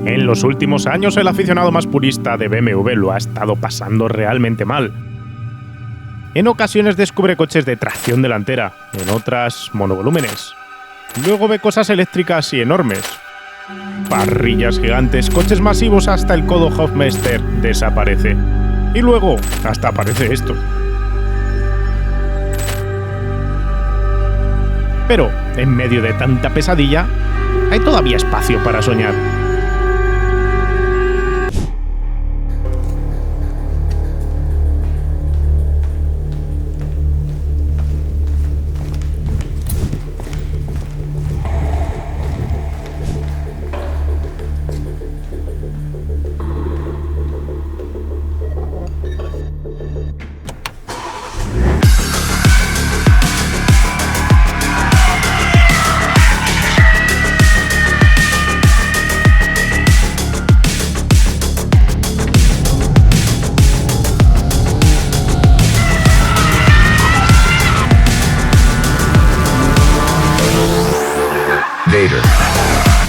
En los últimos años el aficionado más purista de BMW lo ha estado pasando realmente mal. En ocasiones descubre coches de tracción delantera, en otras monovolúmenes. Luego ve cosas eléctricas y enormes. Parrillas gigantes, coches masivos, hasta el Codo Hofmeister desaparece. Y luego hasta aparece esto. Pero, en medio de tanta pesadilla, hay todavía espacio para soñar.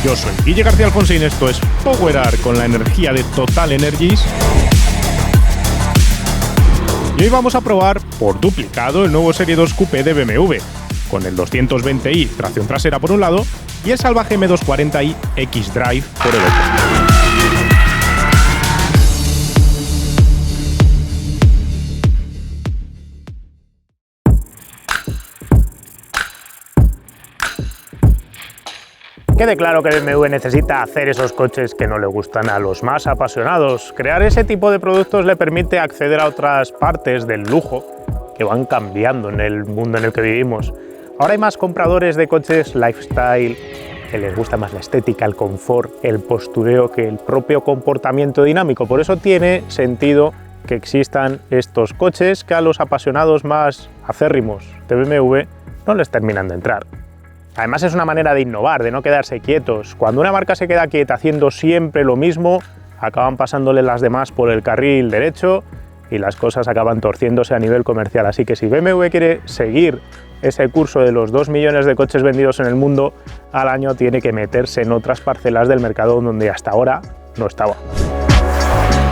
Yo soy Guille García Alfonsín, esto es Powerar con la energía de Total Energies. Y hoy vamos a probar por duplicado el nuevo Serie 2 Coupé de BMW, con el 220i tracción trasera por un lado y el salvaje M240i X-Drive por el otro. Quede claro que BMW necesita hacer esos coches que no le gustan a los más apasionados. Crear ese tipo de productos le permite acceder a otras partes del lujo que van cambiando en el mundo en el que vivimos. Ahora hay más compradores de coches lifestyle que les gusta más la estética, el confort, el postureo que el propio comportamiento dinámico. Por eso tiene sentido que existan estos coches que a los apasionados más acérrimos de BMW no les terminan de entrar. Además es una manera de innovar, de no quedarse quietos. Cuando una marca se queda quieta haciendo siempre lo mismo, acaban pasándole las demás por el carril derecho y las cosas acaban torciéndose a nivel comercial. Así que si BMW quiere seguir ese curso de los 2 millones de coches vendidos en el mundo al año, tiene que meterse en otras parcelas del mercado donde hasta ahora no estaba.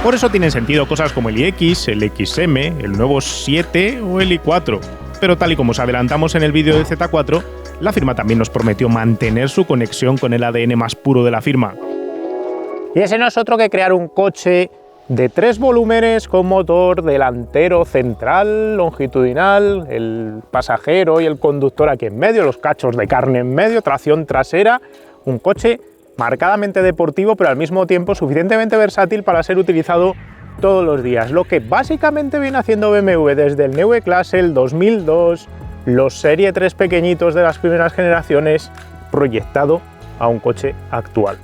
Por eso tienen sentido cosas como el iX, el XM, el nuevo 7 o el i4. Pero tal y como os adelantamos en el vídeo del Z4, la firma también nos prometió mantener su conexión con el ADN más puro de la firma. Y ese no es otro que crear un coche de 3 volúmenes con motor delantero central, longitudinal, el pasajero y el conductor aquí en medio, los cachos de carne en medio, tracción trasera, un coche marcadamente deportivo pero al mismo tiempo suficientemente versátil para ser utilizado todos los días, lo que básicamente viene haciendo BMW desde el Neue Klasse, el 2002, los Serie 3 pequeñitos de las primeras generaciones, proyectado a un coche actual.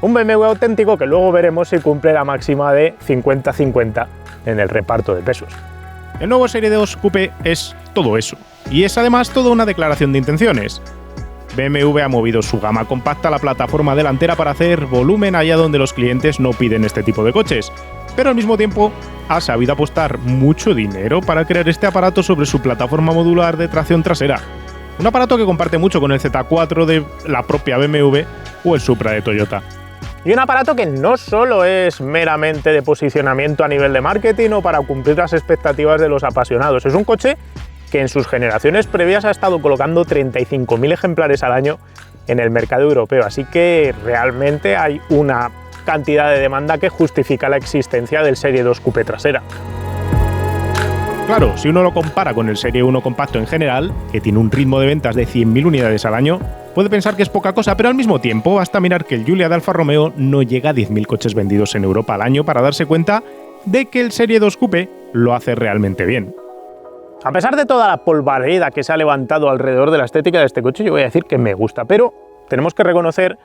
Un BMW auténtico que luego veremos si cumple la máxima de 50-50 en el reparto de pesos. El nuevo Serie 2 Coupé es todo eso, y es además toda una declaración de intenciones. BMW ha movido su gama compacta a la plataforma delantera para hacer volumen allá donde los clientes no piden este tipo de coches, pero al mismo tiempo ha sabido apostar mucho dinero para crear este aparato sobre su plataforma modular de tracción trasera. Un aparato que comparte mucho con el Z4 de la propia BMW o el Supra de Toyota. Y un aparato que no solo es meramente de posicionamiento a nivel de marketing o para cumplir las expectativas de los apasionados. Es un coche que en sus generaciones previas ha estado colocando 35.000 ejemplares al año en el mercado europeo. Así que realmente hay una cantidad de demanda que justifica la existencia del Serie 2 Coupé trasera. Claro, si uno lo compara con el Serie 1 compacto en general, que tiene un ritmo de ventas de 100.000 unidades al año, puede pensar que es poca cosa, pero al mismo tiempo basta mirar que el Giulia de Alfa Romeo no llega a 10.000 coches vendidos en Europa al año para darse cuenta de que el Serie 2 Coupé lo hace realmente bien. A pesar de toda la polvareda que se ha levantado alrededor de la estética de este coche, yo voy a decir que me gusta, pero tenemos que reconocer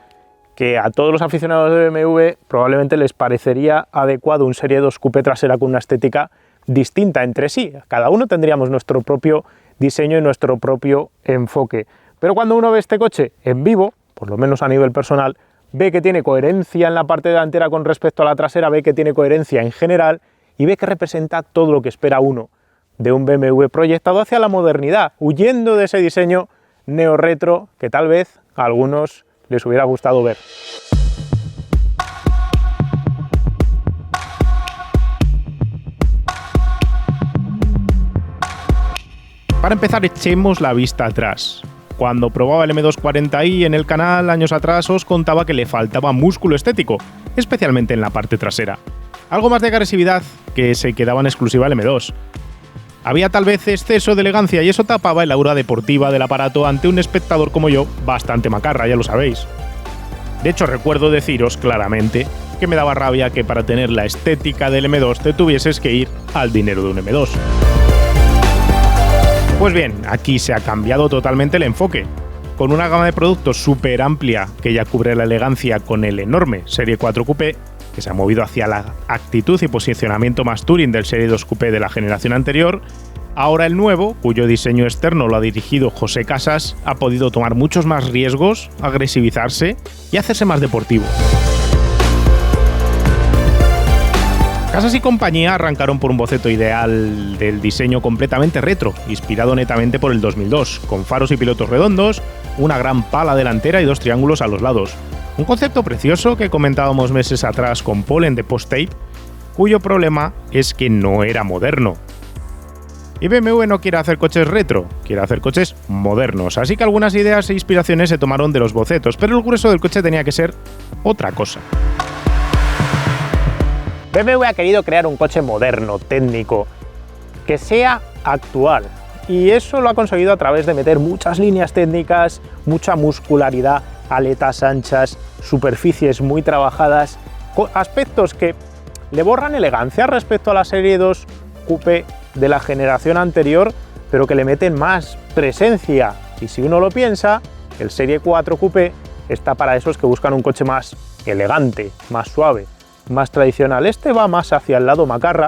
que a todos los aficionados de BMW probablemente les parecería adecuado un Serie 2 Coupé trasera con una estética distinta entre sí. Cada uno tendríamos nuestro propio diseño y nuestro propio enfoque. Pero cuando uno ve este coche en vivo, por lo menos a nivel personal, ve que tiene coherencia en la parte delantera con respecto a la trasera, ve que tiene coherencia en general y ve que representa todo lo que espera uno de un BMW proyectado hacia la modernidad, huyendo de ese diseño neo-retro que tal vez a algunos les hubiera gustado ver. Para empezar, echemos la vista atrás. Cuando probaba el M240i en el canal años atrás os contaba que le faltaba músculo estético, especialmente en la parte trasera. Algo más de agresividad que se quedaba en exclusiva al M2. Había tal vez exceso de elegancia y eso tapaba el aura deportiva del aparato ante un espectador como yo, bastante macarra, ya lo sabéis. De hecho, recuerdo deciros claramente que me daba rabia que para tener la estética del M2 te tuvieses que ir al dinero de un M2. Pues bien, aquí se ha cambiado totalmente el enfoque. Con una gama de productos súper amplia que ya cubre la elegancia con el enorme Serie 4 Coupé, que se ha movido hacia la actitud y posicionamiento más touring del Serie 2 Coupé de la generación anterior, ahora el nuevo, cuyo diseño externo lo ha dirigido José Casas, ha podido tomar muchos más riesgos, agresivizarse y hacerse más deportivo. Casas y compañía arrancaron por un boceto ideal del diseño completamente retro, inspirado netamente por el 2002, con faros y pilotos redondos, una gran pala delantera y dos triángulos a los lados. Un concepto precioso que comentábamos meses atrás con Polen de Post-Tape, cuyo problema es que no era moderno. Y BMW no quiere hacer coches retro, quiere hacer coches modernos, así que algunas ideas e inspiraciones se tomaron de los bocetos, pero el grueso del coche tenía que ser otra cosa. BMW ha querido crear un coche moderno, técnico, que sea actual, y eso lo ha conseguido a través de meter muchas líneas técnicas, mucha muscularidad, aletas anchas, superficies muy trabajadas, aspectos que le borran elegancia respecto a la Serie 2 Coupé de la generación anterior, pero que le meten más presencia. Y si uno lo piensa, el Serie 4 Coupé está para esos que buscan un coche más elegante, más suave, más tradicional. Este va más hacia el lado macarra,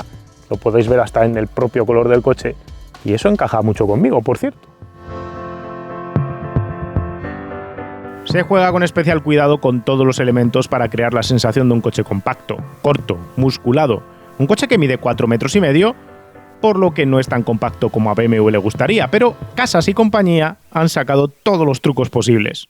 lo podéis ver hasta en el propio color del coche, y eso encaja mucho conmigo, por cierto. Se juega con especial cuidado con todos los elementos para crear la sensación de un coche compacto, corto, musculado, un coche que mide 4,5 metros, por lo que no es tan compacto como a BMW le gustaría, pero Casas y compañía han sacado todos los trucos posibles.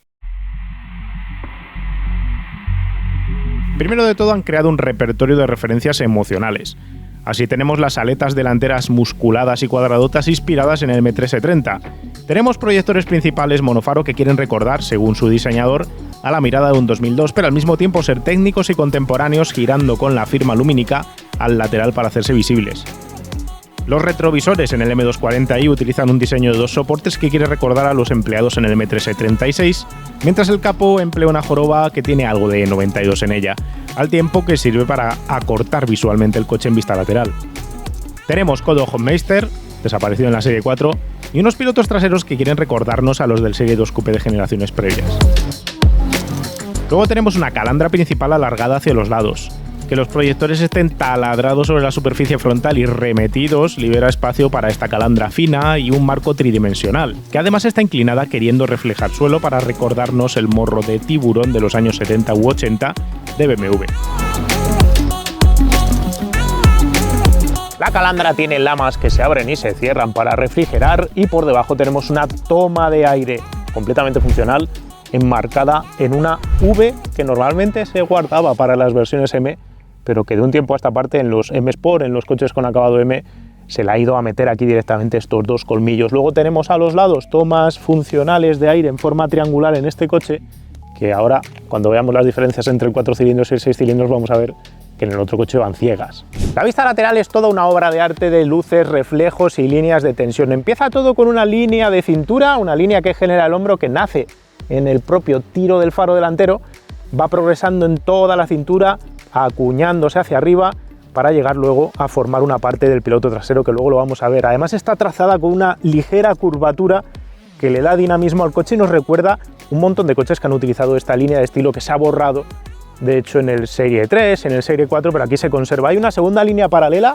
Primero de todo han creado un repertorio de referencias emocionales. Así tenemos las aletas delanteras musculadas y cuadradotas inspiradas en el M330. Tenemos proyectores principales monofaro que quieren recordar, según su diseñador, a la mirada de un 2002, pero al mismo tiempo ser técnicos y contemporáneos, girando con la firma lumínica al lateral para hacerse visibles. Los retrovisores en el M240i utilizan un diseño de dos soportes que quiere recordar a los empleados en el M336, mientras el capó emplea una joroba que tiene algo de 92 en ella, al tiempo que sirve para acortar visualmente el coche en vista lateral. Tenemos codo Hofmeister, desaparecido en la Serie 4, y unos pilotos traseros que quieren recordarnos a los del Serie 2 Coupé de generaciones previas. Luego tenemos una calandra principal alargada hacia los lados. Que los proyectores estén taladrados sobre la superficie frontal y remetidos libera espacio para esta calandra fina y un marco tridimensional, que además está inclinada queriendo reflejar suelo para recordarnos el morro de tiburón de los años 70 u 80 de BMW. La calandra tiene lamas que se abren y se cierran para refrigerar y por debajo tenemos una toma de aire completamente funcional enmarcada en una V que normalmente se guardaba para las versiones M, pero que de un tiempo a esta parte en los M Sport, en los coches con acabado M, se le ha ido a meter aquí directamente estos dos colmillos. Luego tenemos a los lados tomas funcionales de aire en forma triangular en este coche, que ahora, cuando veamos las diferencias entre el 4 cilindros y el 6 cilindros, vamos a ver que en el otro coche van ciegas. La vista lateral es toda una obra de arte de luces, reflejos y líneas de tensión. Empieza todo con una línea de cintura, una línea que genera el hombro, que nace en el propio tiro del faro delantero, va progresando en toda la cintura, acuñándose hacia arriba para llegar luego a formar una parte del piloto trasero, que luego lo vamos a ver. Además está trazada con una ligera curvatura que le da dinamismo al coche y nos recuerda un montón de coches que han utilizado esta línea de estilo, que se ha borrado de hecho en el Serie 3, en el Serie 4, pero aquí se conserva. Hay una segunda línea paralela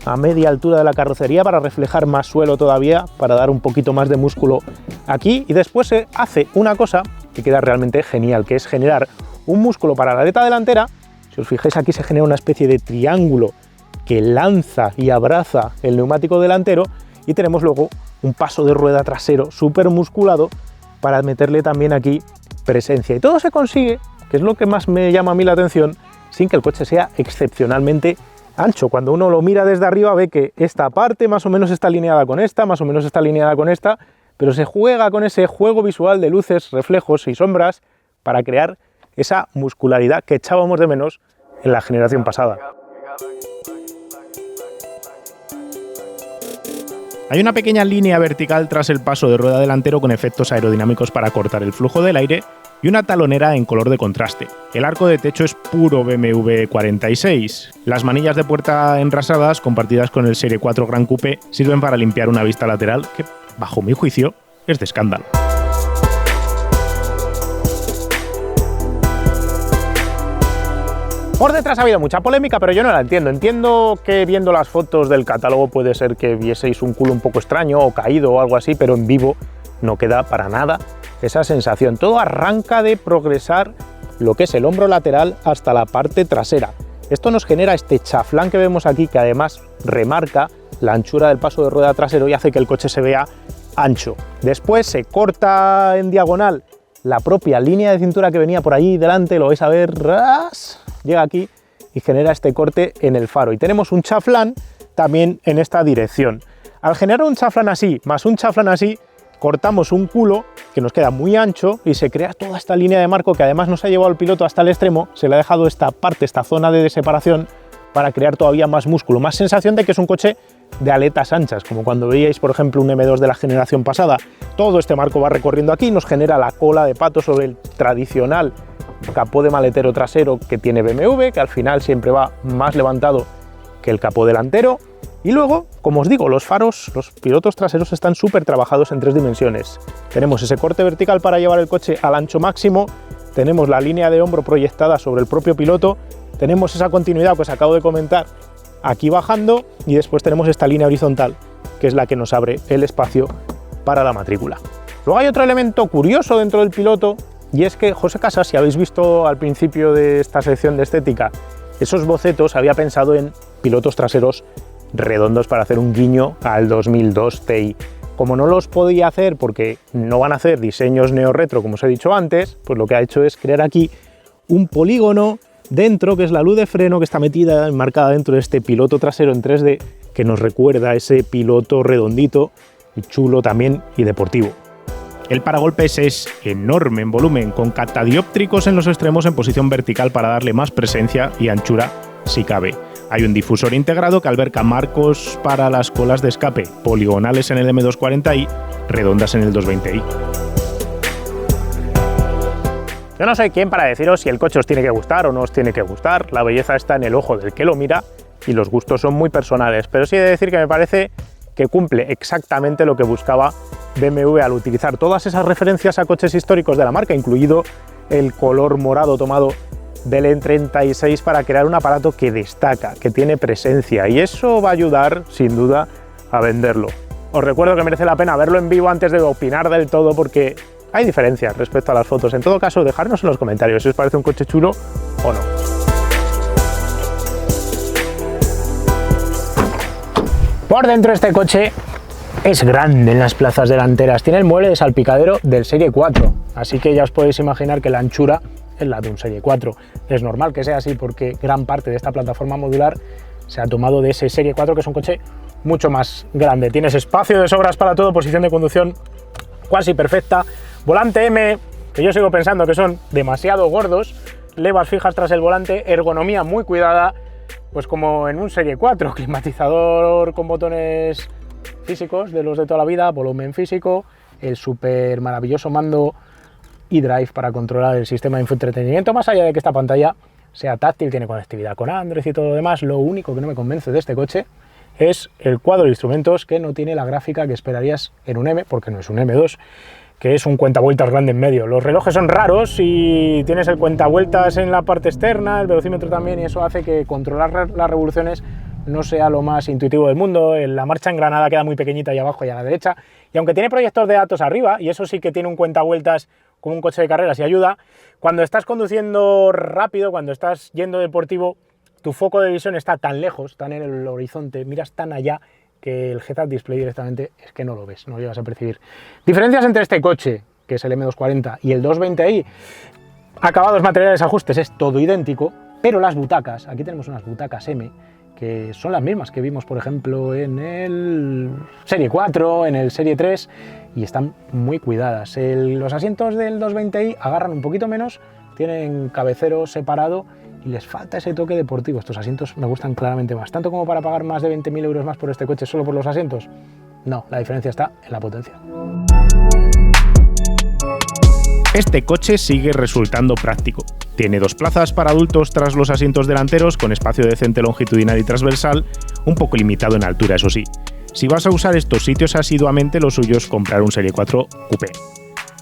a media altura de la carrocería para reflejar más suelo todavía, para dar un poquito más de músculo aquí, y después se hace una cosa que queda realmente genial, que es generar un músculo para la aleta delantera. Si os fijáis, aquí se genera una especie de triángulo que lanza y abraza el neumático delantero, y tenemos luego un paso de rueda trasero súper musculado para meterle también aquí presencia. Y todo se consigue, que es lo que más me llama a mí la atención, sin que el coche sea excepcionalmente ancho. Cuando uno lo mira desde arriba ve que esta parte más o menos está alineada con esta, más o menos está alineada con esta, pero se juega con ese juego visual de luces, reflejos y sombras para crear esa muscularidad que echábamos de menos en la generación pasada. Hay una pequeña línea vertical tras el paso de rueda delantero con efectos aerodinámicos para cortar el flujo del aire y una talonera en color de contraste. El arco de techo es puro BMW 46. Las manillas de puerta enrasadas, compartidas con el Serie 4 Gran Coupé, sirven para limpiar una vista lateral que, bajo mi juicio, es de escándalo. Por detrás ha habido mucha polémica, pero yo no la entiendo. Entiendo que viendo las fotos del catálogo puede ser que vieseis un culo un poco extraño o caído o algo así, pero en vivo no queda para nada esa sensación. Todo arranca de progresar lo que es el hombro lateral hasta la parte trasera. Esto nos genera este chaflán que vemos aquí, que además remarca la anchura del paso de rueda trasero y hace que el coche se vea ancho. Después se corta en diagonal la propia línea de cintura que venía por ahí delante, lo vais a ver, llega aquí y genera este corte en el faro. Y tenemos un chaflán también en esta dirección. Al generar un chaflán así, más un chaflán así, cortamos un culo que nos queda muy ancho y se crea toda esta línea de marco que además nos ha llevado al piloto hasta el extremo, se le ha dejado esta parte, esta zona de separación para crear todavía más músculo, más sensación de que es un coche de aletas anchas, como cuando veíais por ejemplo un M2 de la generación pasada. Todo este marco va recorriendo aquí, nos genera la cola de pato sobre el tradicional capó de maletero trasero que tiene BMW, que al final siempre va más levantado que el capó delantero. Y luego, como os digo, los faros, los pilotos traseros están súper trabajados en 3 dimensiones. Tenemos ese corte vertical para llevar el coche al ancho máximo, tenemos la línea de hombro proyectada sobre el propio piloto, tenemos esa continuidad que os acabo de comentar aquí bajando y después tenemos esta línea horizontal, que es la que nos abre el espacio para la matrícula. Luego hay otro elemento curioso dentro del piloto, y es que José Casas, si habéis visto al principio de esta sección de estética, esos bocetos había pensado en pilotos traseros redondos para hacer un guiño al 2002 Ti. Como no los podía hacer porque no van a hacer diseños neo-retro, como os he dicho antes, pues lo que ha hecho es crear aquí un polígono dentro, que es la luz de freno que está metida, enmarcada dentro de este piloto trasero en 3D, que nos recuerda a ese piloto redondito y chulo también y deportivo. El paragolpes es enorme en volumen, con catadióptricos en los extremos en posición vertical para darle más presencia y anchura si cabe. Hay un difusor integrado que alberga marcos para las colas de escape, poligonales en el M240i, redondas en el 220i. Yo no soy quien para deciros si el coche os tiene que gustar o no os tiene que gustar, la belleza está en el ojo del que lo mira y los gustos son muy personales, pero sí he de decir que me parece que cumple exactamente lo que buscaba BMW al utilizar todas esas referencias a coches históricos de la marca, incluido el color morado tomado del E36 para crear un aparato que destaca, que tiene presencia, y eso va a ayudar sin duda a venderlo. Os recuerdo que merece la pena verlo en vivo antes de opinar del todo, porque hay diferencias respecto a las fotos. En todo caso, dejadnos en los comentarios si os parece un coche chulo o no. Por dentro este coche es grande en las plazas delanteras, tiene el mueble de salpicadero del Serie 4, así que ya os podéis imaginar que la anchura es la de un Serie 4. Es normal que sea así porque gran parte de esta plataforma modular se ha tomado de ese Serie 4, que es un coche mucho más grande. Tienes espacio de sobras para todo, posición de conducción casi perfecta, volante M, que yo sigo pensando que son demasiado gordos, levas fijas tras el volante, ergonomía muy cuidada, pues como en un Serie 4, climatizador con botones físicos de los de toda la vida, volumen físico, el súper maravilloso mando eDrive para controlar el sistema de infoentretenimiento. Más allá de que esta pantalla sea táctil, tiene conectividad con Android y todo lo demás, lo único que no me convence de este coche es el cuadro de instrumentos, que no tiene la gráfica que esperarías en un M, porque no es un M2, que es un cuentavueltas grande en medio. Los relojes son raros y tienes el cuentavueltas en la parte externa, el velocímetro también, y eso hace que controlar las revoluciones no sea lo más intuitivo del mundo. La marcha engranada queda muy pequeñita ahí abajo y a la derecha, y aunque tiene proyector de datos arriba, y eso sí que tiene un cuentavueltas como un coche de carreras y ayuda, cuando estás conduciendo rápido, cuando estás yendo deportivo, tu foco de visión está tan lejos, tan en el horizonte, miras tan allá, que el Head-Up Display directamente es que no lo ves, no lo llegas a percibir. Diferencias entre este coche, que es el M240, y el 220i, acabados, materiales, ajustes, es todo idéntico, pero las butacas, aquí tenemos unas butacas M, que son las mismas que vimos, por ejemplo, en el Serie 4, en el Serie 3, y están muy cuidadas. Los asientos del 220i agarran un poquito menos, tienen cabecero separado y les falta ese toque deportivo. Estos asientos me gustan claramente más. ¿Tanto como para pagar más de 20.000 euros más por este coche solo por los asientos? No, la diferencia está en la potencia. Este coche sigue resultando práctico. Tiene 2 plazas para adultos tras los asientos delanteros, con espacio decente longitudinal y transversal, un poco limitado en altura, eso sí. Si vas a usar estos sitios asiduamente, lo suyo es comprar un Serie 4 Coupé.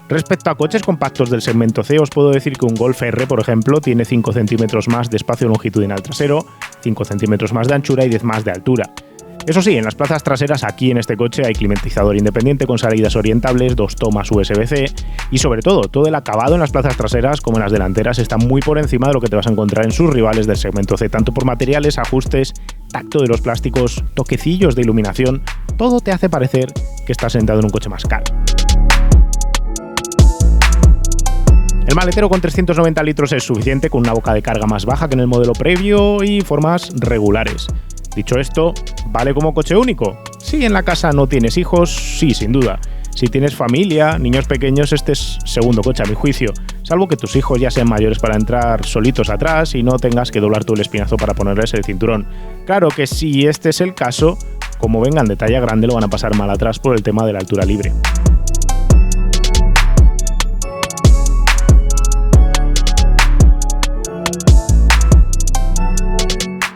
Respecto a coches compactos del segmento C, os puedo decir que un Golf R, por ejemplo, tiene 5 centímetros más de espacio longitudinal trasero, 5 centímetros más de anchura y 10 más de altura. Eso sí, en las plazas traseras aquí en este coche hay climatizador independiente con salidas orientables, 2 tomas USB-C y sobre todo el acabado en las plazas traseras como en las delanteras está muy por encima de lo que te vas a encontrar en sus rivales del segmento C, tanto por materiales, ajustes, tacto de los plásticos, toquecillos de iluminación, todo te hace parecer que estás sentado en un coche más caro. El maletero con 390 litros es suficiente, con una boca de carga más baja que en el modelo previo y formas regulares. Dicho esto, ¿vale como coche único? Si en la casa no tienes hijos, sí, sin duda. Si tienes familia, niños pequeños, este es segundo coche a mi juicio, salvo que tus hijos ya sean mayores para entrar solitos atrás y no tengas que doblar tú el espinazo para ponerles el cinturón. Claro que si este es el caso, como vengan de talla grande lo van a pasar mal atrás por el tema de la altura libre.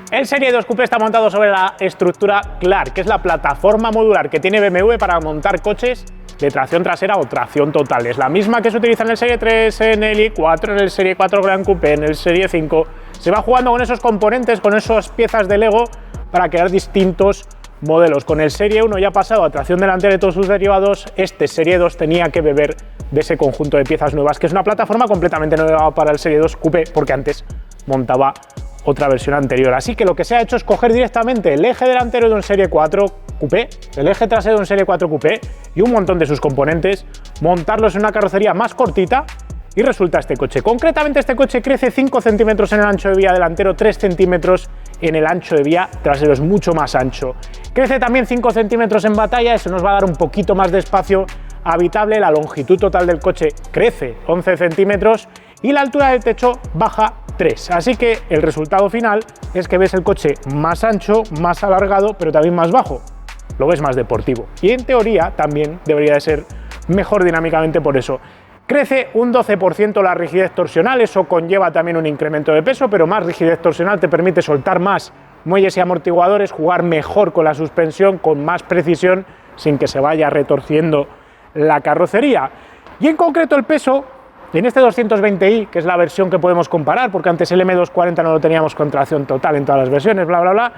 El Serie 2 Coupé está montado sobre la estructura Clark, que es la plataforma modular que tiene BMW para montar coches de tracción trasera o tracción total. Es la misma que se utiliza en el Serie 3, en el i4, en el Serie 4 Gran Coupé, en el Serie 5. Se va jugando con esos componentes, con esas piezas de Lego para crear distintos modelos. Con el Serie 1 ya ha pasado a tracción delantera y todos sus derivados, este Serie 2 tenía que beber de ese conjunto de piezas nuevas, que es una plataforma completamente nueva para el Serie 2 Coupé, porque antes montaba otra versión anterior. Así que lo que se ha hecho es coger directamente el eje delantero de un Serie 4 Coupé, el eje trasero de un Serie 4 Coupé y un montón de sus componentes, montarlos en una carrocería más cortita y resulta este coche. Concretamente este coche crece 5 centímetros en el ancho de vía delantero, 3 centímetros en el ancho de vía trasero, es mucho más ancho. Crece también 5 centímetros en batalla, eso nos va a dar un poquito más de espacio habitable. La longitud total del coche crece 11 centímetros y la altura del techo baja 3. Así que el resultado final es que ves el coche más ancho, más alargado, pero también más bajo. Lo ves más deportivo. Y en teoría también debería de ser mejor dinámicamente por eso. Crece un 12% la rigidez torsional, eso conlleva también un incremento de peso, pero más rigidez torsional te permite soltar más muelles y amortiguadores, jugar mejor con la suspensión, con más precisión, sin que se vaya retorciendo la carrocería. Y en concreto el peso, en este 220i, que es la versión que podemos comparar, porque antes el M240 no lo teníamos con tracción total en todas las versiones, bla, bla, bla,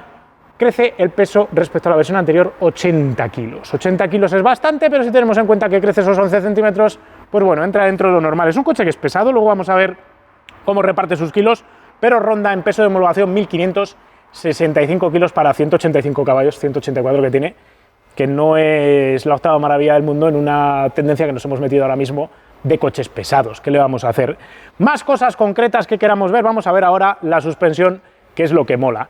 crece el peso respecto a la versión anterior 80 kilos. 80 kilos es bastante, pero si tenemos en cuenta que crece esos 11 centímetros, pues bueno, entra dentro de lo normal. Es un coche que es pesado, luego vamos a ver cómo reparte sus kilos, pero ronda en peso de homologación 1.565 kilos para 185 caballos, 184 que tiene, que no es la octava maravilla del mundo en una tendencia que nos hemos metido ahora mismo de coches pesados. ¿Qué le vamos a hacer? Más cosas concretas que queramos ver, vamos a ver ahora la suspensión, que es lo que mola.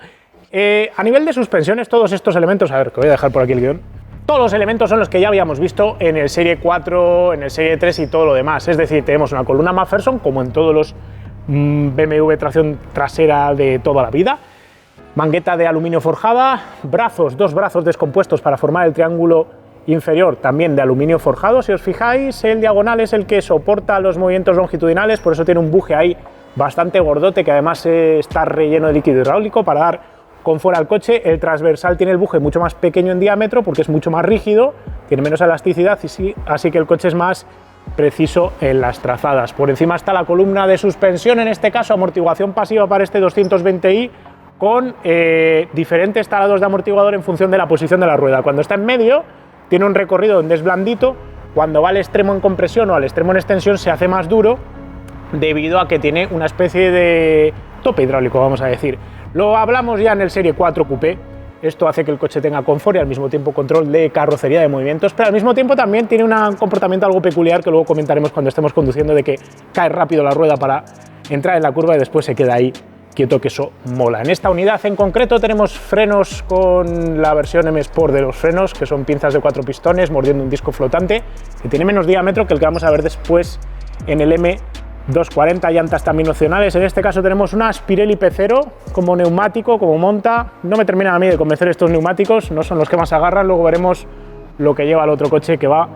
A nivel de suspensiones, todos estos elementos, a ver, que voy a dejar por aquí el guión, todos los elementos son los que ya habíamos visto en el Serie 4, en el Serie 3 y todo lo demás. Es decir, tenemos una columna McPherson, como en todos los BMW tracción trasera de toda la vida, mangueta de aluminio forjada, brazos, 2 brazos descompuestos para formar el triángulo inferior, también de aluminio forjado. Si os fijáis, el diagonal es el que soporta los movimientos longitudinales, por eso tiene un buje ahí bastante gordote, que además está relleno de líquido hidráulico para dar confort al coche. El transversal tiene el buje mucho más pequeño en diámetro porque es mucho más rígido, tiene menos elasticidad y sí, así que el coche es más preciso en las trazadas. Por encima está la columna de suspensión, en este caso amortiguación pasiva para este 220i, con diferentes talados de amortiguador en función de la posición de la rueda. Cuando está en medio tiene un recorrido donde es blandito, cuando va al extremo en compresión o al extremo en extensión se hace más duro debido a que tiene una especie de tope hidráulico, vamos a decir. Lo hablamos ya en el Serie 4 Coupé, esto hace que el coche tenga confort y al mismo tiempo control de carrocería de movimientos, pero al mismo tiempo también tiene un comportamiento algo peculiar que luego comentaremos cuando estemos conduciendo, de que cae rápido la rueda para entrar en la curva y después se queda ahí quieto, que eso mola. En esta unidad en concreto tenemos frenos con la versión M Sport de los frenos, que son pinzas de 4 pistones mordiendo un disco flotante, que tiene menos diámetro que el que vamos a ver después en el M240, llantas también opcionales. En este caso tenemos una Pirelli P0 como neumático, como monta. No me terminan a mí de convencer estos neumáticos, no son los que más agarran. Luego veremos lo que lleva el otro coche, que va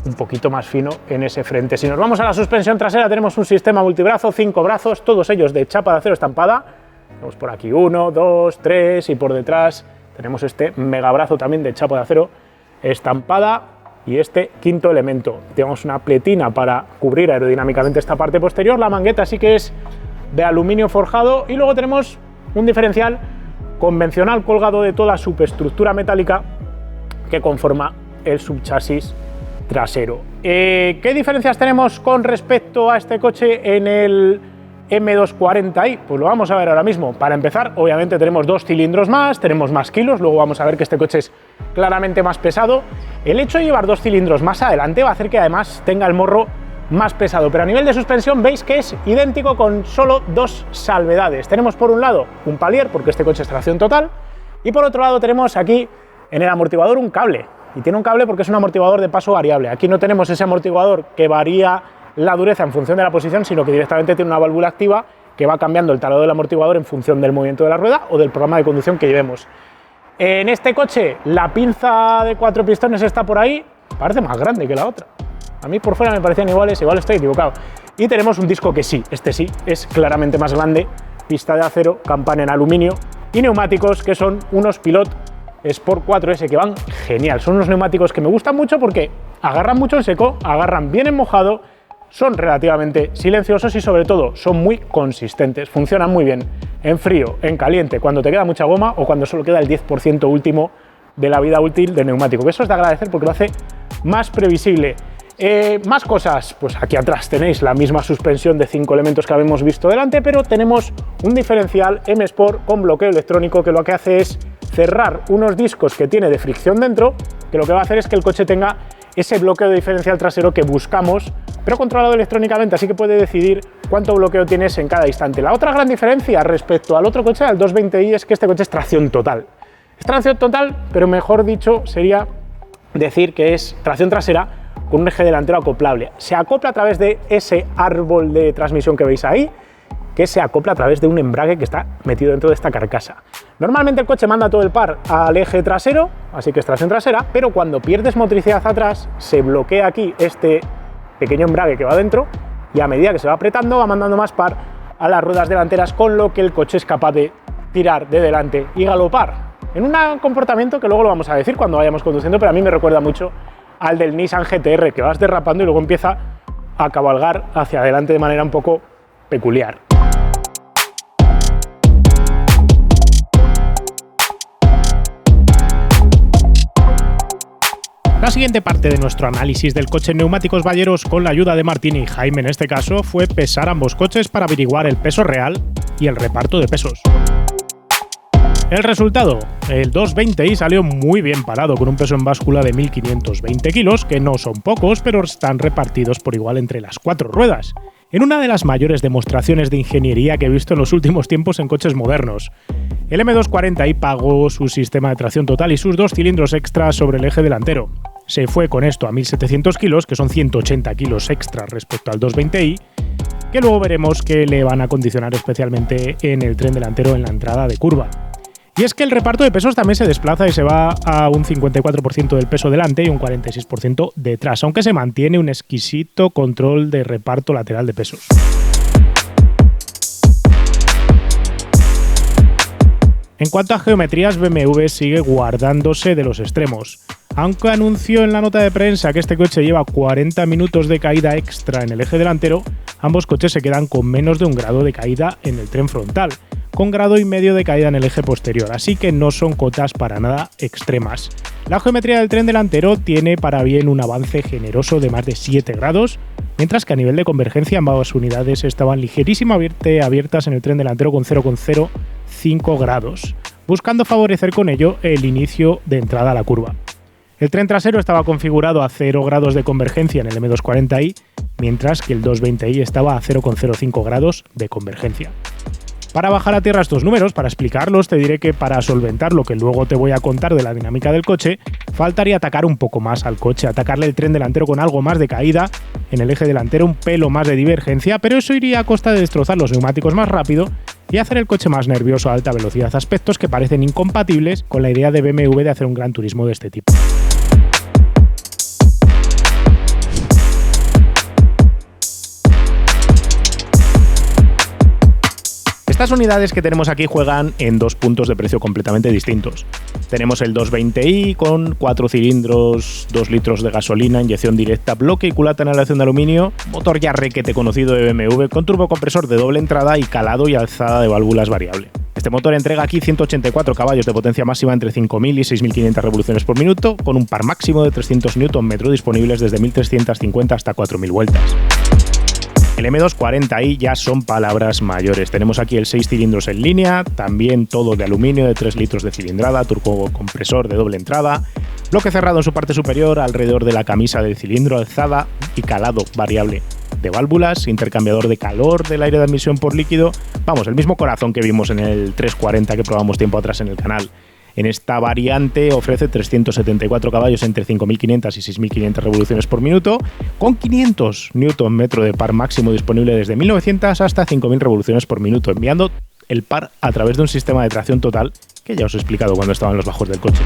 un poquito más fino en ese frente. Si nos vamos a la suspensión trasera, tenemos un sistema multibrazo, 5 brazos, todos ellos de chapa de acero estampada. Tenemos por aquí 1, 2, 3 y por detrás tenemos este megabrazo también de chapa de acero estampada y este quinto elemento. Tenemos una pletina para cubrir aerodinámicamente esta parte posterior. La mangueta sí que es de aluminio forjado y luego tenemos un diferencial convencional colgado de toda la superestructura metálica que conforma el subchasis trasero. ¿Qué diferencias tenemos con respecto a este coche en el M240i? Pues lo vamos a ver ahora mismo. Para empezar, obviamente tenemos 2 cilindros más, tenemos más kilos, luego vamos a ver que este coche es claramente más pesado. El hecho de llevar 2 cilindros más adelante va a hacer que además tenga el morro más pesado, pero a nivel de suspensión veis que es idéntico con solo 2 salvedades. Tenemos por un lado un palier, porque este coche es tracción total, y por otro lado tenemos aquí en el amortiguador un cable. Y tiene un cable porque es un amortiguador de paso variable. Aquí no tenemos ese amortiguador que varía la dureza en función de la posición, sino que directamente tiene una válvula activa que va cambiando el talado del amortiguador en función del movimiento de la rueda o del programa de conducción que llevemos. En este coche la pinza de 4 pistones está por ahí, parece más grande que la otra. A mí por fuera me parecían iguales, igual estoy equivocado. Y tenemos un disco que sí, este sí, es claramente más grande, pista de acero, campana en aluminio y neumáticos que son unos Pilot Sport 4S que van genial. Son unos neumáticos que me gustan mucho porque agarran mucho en seco, agarran bien en mojado, son relativamente silenciosos y sobre todo son muy consistentes, funcionan muy bien en frío, en caliente, cuando te queda mucha goma o cuando solo queda el 10% último de la vida útil del neumático, que eso es de agradecer porque lo hace más previsible. Más cosas, pues aquí atrás tenéis la misma suspensión de 5 elementos que habíamos visto delante, pero tenemos un diferencial M Sport con bloqueo electrónico que lo que hace es cerrar unos discos que tiene de fricción dentro, que lo que va a hacer es que el coche tenga ese bloqueo de diferencial trasero que buscamos, pero controlado electrónicamente, así que puede decidir cuánto bloqueo tienes en cada instante. La otra gran diferencia respecto al otro coche, al 220i, es que este coche es tracción total. Es tracción total, pero mejor dicho sería decir que es tracción trasera con un eje delantero acoplable. Se acopla a través de ese árbol de transmisión que veis ahí, que se acopla a través de un embrague que está metido dentro de esta carcasa. Normalmente el coche manda todo el par al eje trasero, así que es tracción trasera, pero cuando pierdes motricidad atrás, se bloquea aquí este pequeño embrague que va dentro y a medida que se va apretando va mandando más par a las ruedas delanteras, con lo que el coche es capaz de tirar de delante y galopar. En un comportamiento que luego lo vamos a decir cuando vayamos conduciendo, pero a mí me recuerda mucho al del Nissan GT-R, que vas derrapando y luego empieza a cabalgar hacia adelante de manera un poco peculiar. La siguiente parte de nuestro análisis del coche en neumáticos Balleros, con la ayuda de Martín y Jaime en este caso, fue pesar ambos coches para averiguar el peso real y el reparto de pesos. El resultado, el 220i salió muy bien parado con un peso en báscula de 1.520 kilos, que no son pocos, pero están repartidos por igual entre las 4 ruedas, en una de las mayores demostraciones de ingeniería que he visto en los últimos tiempos en coches modernos. El M240i pagó su sistema de tracción total y sus 2 cilindros extras sobre el eje delantero. Se fue con esto a 1.700 kilos, que son 180 kilos extra respecto al 220i, que luego veremos que le van a condicionar especialmente en el tren delantero en la entrada de curva. Y es que el reparto de pesos también se desplaza y se va a un 54% del peso delante y un 46% detrás, aunque se mantiene un exquisito control de reparto lateral de pesos. En cuanto a geometrías, BMW sigue guardándose de los extremos. Aunque anunció en la nota de prensa que este coche lleva 40 minutos de caída extra en el eje delantero, ambos coches se quedan con menos de 1 grado de caída en el tren frontal, con 1,5 grados de caída en el eje posterior, así que no son cotas para nada extremas. La geometría del tren delantero tiene para bien un avance generoso de más de 7 grados, mientras que a nivel de convergencia ambas unidades estaban ligerísimamente abiertas en el tren delantero con 0,05 grados, buscando favorecer con ello el inicio de entrada a la curva. El tren trasero estaba configurado a 0 grados de convergencia en el M240i, mientras que el 220i estaba a 0,05 grados de convergencia. Para bajar a tierra estos números, para explicarlos, te diré que para solventar lo que luego te voy a contar de la dinámica del coche, faltaría atacar un poco más al coche, atacarle el tren delantero con algo más de caída, en el eje delantero un pelo más de divergencia, pero eso iría a costa de destrozar los neumáticos más rápido y hacer el coche más nervioso a alta velocidad, aspectos que parecen incompatibles con la idea de BMW de hacer un gran turismo de este tipo. Estas unidades que tenemos aquí juegan en dos puntos de precio completamente distintos. Tenemos el 220i con 4 cilindros, 2 litros de gasolina, inyección directa, bloque y culata en aleación de aluminio, motor ya requete conocido de BMW con turbocompresor de doble entrada y calado y alzada de válvulas variable. Este motor entrega aquí 184 caballos de potencia máxima entre 5.000 y 6.500 revoluciones por minuto, con un par máximo de 300 Nm disponibles desde 1.350 hasta 4.000 vueltas. El M240i ya son palabras mayores. Tenemos aquí el 6 cilindros en línea, también todo de aluminio de 3 litros de cilindrada, turbocompresor de doble entrada, bloque cerrado en su parte superior alrededor de la camisa del cilindro, alzada y calado variable de válvulas, intercambiador de calor del aire de admisión por líquido, vamos, el mismo corazón que vimos en el 340 que probamos tiempo atrás en el canal. En esta variante ofrece 374 caballos entre 5.500 y 6.500 revoluciones por minuto, con 500 Nm de par máximo disponible desde 1.900 hasta 5.000 revoluciones por minuto, enviando el par a través de un sistema de tracción total que ya os he explicado cuando estaba en los bajos del coche.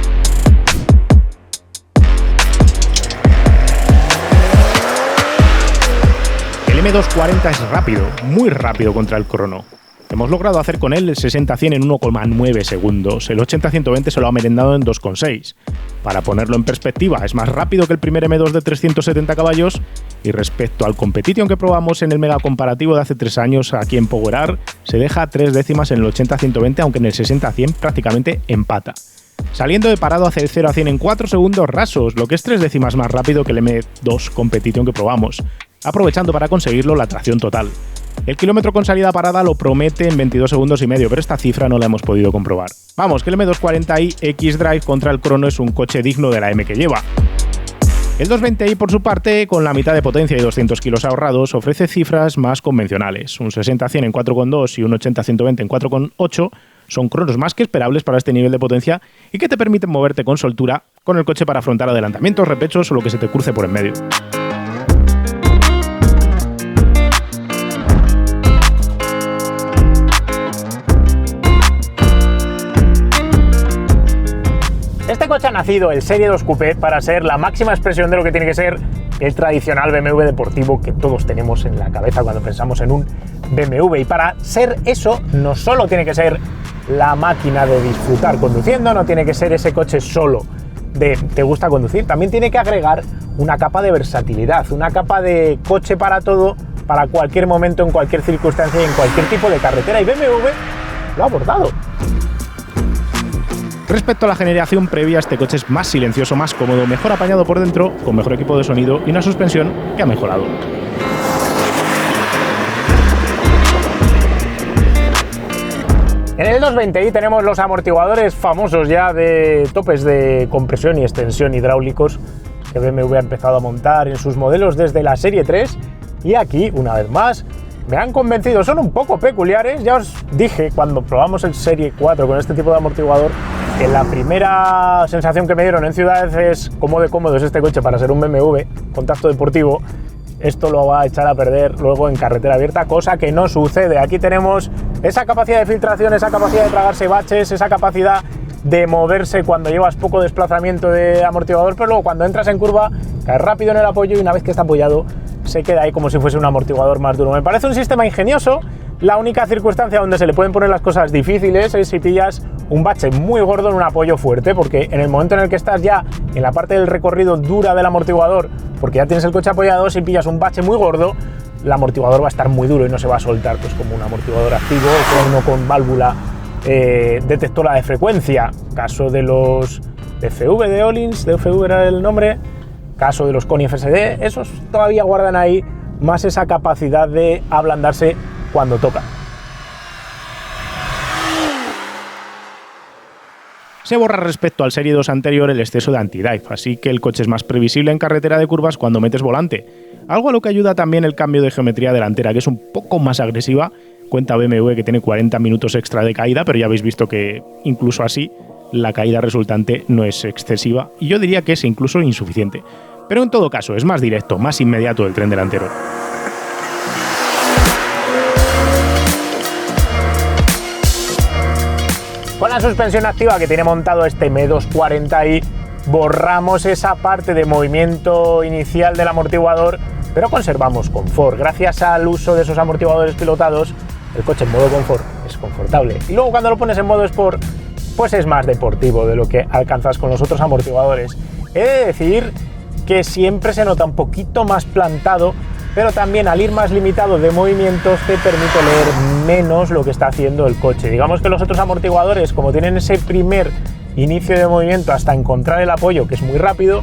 El M240 es rápido, muy rápido contra el crono. Hemos logrado hacer con él el 60-100 en 1,9 segundos, el 80-120 se lo ha merendado en 2,6. Para ponerlo en perspectiva, es más rápido que el primer M2 de 370 caballos y respecto al Competition que probamos en el mega comparativo de hace 3 años aquí en Powerar, se deja 3 décimas en el 80-120, aunque en el 60-100 prácticamente empata. Saliendo de parado hace el 0 a 100 en 4 segundos rasos, lo que es 3 décimas más rápido que el M2 Competition que probamos, aprovechando para conseguirlo la tracción total. El kilómetro con salida parada lo promete en 22 segundos y medio, pero esta cifra no la hemos podido comprobar. Vamos, que el M240i X-Drive contra el crono es un coche digno de la M que lleva. El 220i, por su parte, con la mitad de potencia y 200 kilos ahorrados, ofrece cifras más convencionales. Un 60-100 en 4,2 y un 80-120 en 4,8 son cronos más que esperables para este nivel de potencia y que te permiten moverte con soltura con el coche para afrontar adelantamientos, repechos o lo que se te cruce por en medio. Este coche ha nacido, el Serie 2 Coupé, para ser la máxima expresión de lo que tiene que ser el tradicional BMW deportivo que todos tenemos en la cabeza cuando pensamos en un BMW. Y para ser eso, no solo tiene que ser la máquina de disfrutar conduciendo, no tiene que ser ese coche solo de te gusta conducir, también tiene que agregar una capa de versatilidad, una capa de coche para todo, para cualquier momento, en cualquier circunstancia y en cualquier tipo de carretera. Y BMW lo ha abordado. Respecto a la generación previa, este coche es más silencioso, más cómodo, mejor apañado por dentro, con mejor equipo de sonido y una suspensión que ha mejorado. En el 220i tenemos los amortiguadores famosos ya de topes de compresión y extensión hidráulicos que BMW ha empezado a montar en sus modelos desde la Serie 3 y aquí, una vez más, me han convencido. Son un poco peculiares, ya os dije cuando probamos el Serie 4 con este tipo de amortiguador que la primera sensación que me dieron en ciudad es cómo de cómodo es este coche para ser un BMW, contacto deportivo. Esto lo va a echar a perder luego en carretera abierta, cosa que no sucede. Aquí tenemos esa capacidad de filtración, esa capacidad de tragarse baches, esa capacidad de moverse cuando llevas poco desplazamiento de amortiguador, pero luego cuando entras en curva caes rápido en el apoyo y una vez que está apoyado se queda ahí como si fuese un amortiguador más duro. Me parece un sistema ingenioso. La única circunstancia donde se le pueden poner las cosas difíciles es si pillas un bache muy gordo en un apoyo fuerte, porque en el momento en el que estás ya en la parte del recorrido dura del amortiguador, porque ya tienes el coche apoyado, si pillas un bache muy gordo, el amortiguador va a estar muy duro y no se va a soltar, pues como un amortiguador activo o con uno con válvula detectora de frecuencia. Caso de los DFV de Öhlins, DFV era el nombre, caso de los Koni FSD, esos todavía guardan ahí más esa capacidad de ablandarse cuando toca. Se borra respecto al Serie 2 anterior el exceso de anti-dive, así que el coche es más previsible en carretera de curvas cuando metes volante, algo a lo que ayuda también el cambio de geometría delantera, que es un poco más agresiva cuenta BMW que tiene 40 minutos extra de caída, pero ya habéis visto que incluso así la caída resultante no es excesiva y yo diría que es incluso insuficiente. Pero en todo caso es más directo, más inmediato el tren delantero. Con la suspensión activa que tiene montado este M240i, borramos esa parte de movimiento inicial del amortiguador, pero conservamos confort. Gracias al uso de esos amortiguadores pilotados, el coche en modo confort es confortable. Y luego cuando lo pones en modo Sport, pues es más deportivo de lo que alcanzas con los otros amortiguadores. He de decir que siempre se nota un poquito más plantado, pero también al ir más limitado de movimientos te permite leer menos lo que está haciendo el coche. Digamos que los otros amortiguadores, como tienen ese primer inicio de movimiento hasta encontrar el apoyo, que es muy rápido,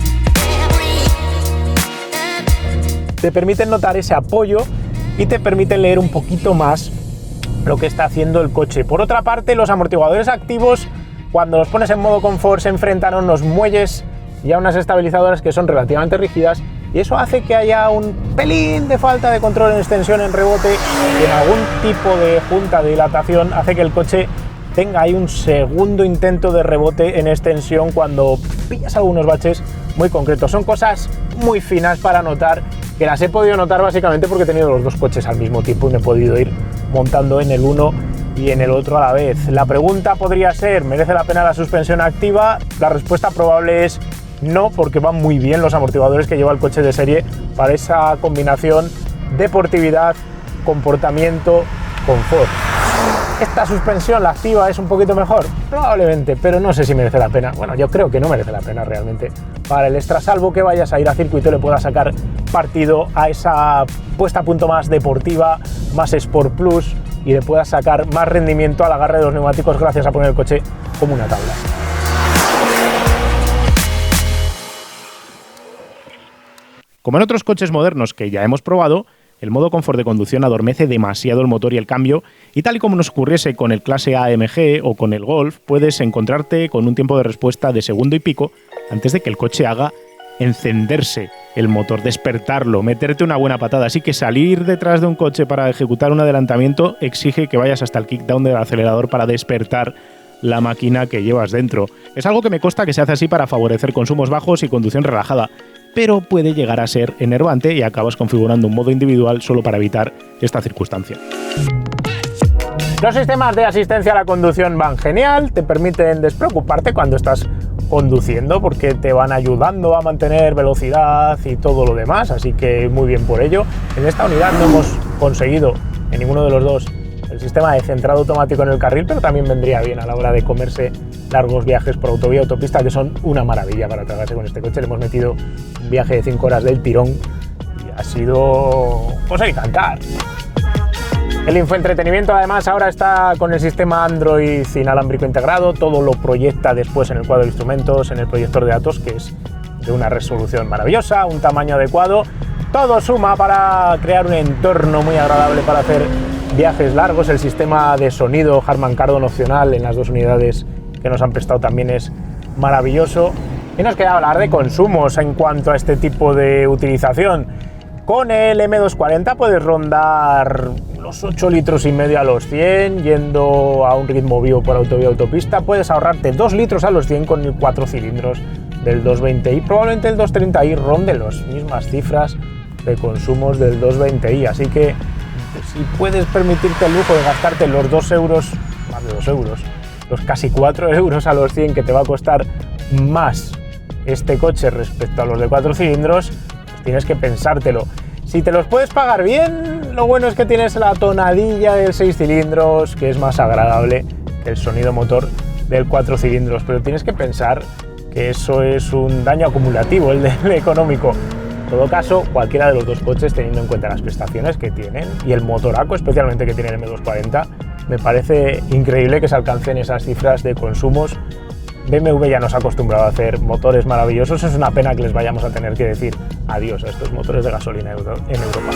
te permiten notar ese apoyo y te permiten leer un poquito más lo que está haciendo el coche. Por otra parte, los amortiguadores activos, cuando los pones en modo confort, se enfrentan a unos muelles y a unas estabilizadoras que son relativamente rígidas, y eso hace que haya un pelín de falta de control en extensión, en rebote, y en algún tipo de junta de dilatación hace que el coche tenga ahí un segundo intento de rebote en extensión cuando pillas algunos baches muy concretos. Son cosas muy finas para notar, que las he podido notar básicamente porque he tenido los dos coches al mismo tiempo y me he podido ir montando en el uno y en el otro a la vez. La pregunta podría ser, ¿merece la pena la suspensión activa? La respuesta probable es no, porque van muy bien los amortiguadores que lleva el coche de serie para esa combinación deportividad, comportamiento, confort. ¿Esta suspensión, la activa, es un poquito mejor? Probablemente, pero no sé si merece la pena. Bueno, yo creo que no merece la pena realmente para el extra, salvo que vayas a ir a circuito y le puedas sacar partido a esa puesta a punto más deportiva, más Sport Plus, y le puedas sacar más rendimiento al agarre de los neumáticos gracias a poner el coche como una tabla. Como en otros coches modernos que ya hemos probado, el modo confort de conducción adormece demasiado el motor y el cambio, y tal y como nos ocurriese con el clase AMG o con el Golf, puedes encontrarte con un tiempo de respuesta de segundo y pico antes de que el coche haga encenderse el motor, despertarlo, meterte una buena patada. Así que salir detrás de un coche para ejecutar un adelantamiento exige que vayas hasta el kickdown del acelerador para despertar la máquina que llevas dentro. Es algo que me consta que se hace así para favorecer consumos bajos y conducción relajada, pero puede llegar a ser enervante y acabas configurando un modo individual solo para evitar esta circunstancia. Los sistemas de asistencia a la conducción van genial, te permiten despreocuparte cuando estás conduciendo porque te van ayudando a mantener velocidad y todo lo demás, así que muy bien por ello. En esta unidad no hemos conseguido en ninguno de los dos el sistema de centrado automático en el carril, pero también vendría bien a la hora de comerse largos viajes por autovía o autopista, que son una maravilla para tragarse con este coche. Le hemos metido un viaje de 5 horas del tirón y ha sido, pues, encantar. El infoentretenimiento además ahora está con el sistema Android inalámbrico integrado, todo lo proyecta después en el cuadro de instrumentos, en el proyector de datos, que es de una resolución maravillosa, un tamaño adecuado. Todo suma para crear un entorno muy agradable para hacer viajes largos. El sistema de sonido Harman Kardon opcional en las dos unidades que nos han prestado también es maravilloso. Y nos queda hablar de consumos en cuanto a este tipo de utilización. Con el M240 puedes rondar los 8,5 litros a los 100 yendo a un ritmo vivo por autovía o autopista. Puedes ahorrarte 2 litros a los 100 con el 4 cilindros del 220i. Probablemente el 230i ronde las mismas cifras de consumos del 220i, así que si puedes permitirte el lujo de gastarte los 2 euros, más de 2 euros, los casi 4 euros a los 100 que te va a costar más este coche respecto a los de 4 cilindros, pues tienes que pensártelo. Si te los puedes pagar bien, lo bueno es que tienes la tonadilla del 6 cilindros, que es más agradable que el sonido motor del 4 cilindros, pero tienes que pensar que eso es un daño acumulativo, el del económico. En todo caso, cualquiera de los dos coches, teniendo en cuenta las prestaciones que tienen y el motoraco especialmente que tiene el M240, me parece increíble que se alcancen esas cifras de consumos. BMW ya nos ha acostumbrado a hacer motores maravillosos, es una pena que les vayamos a tener que decir adiós a estos motores de gasolina en Europa.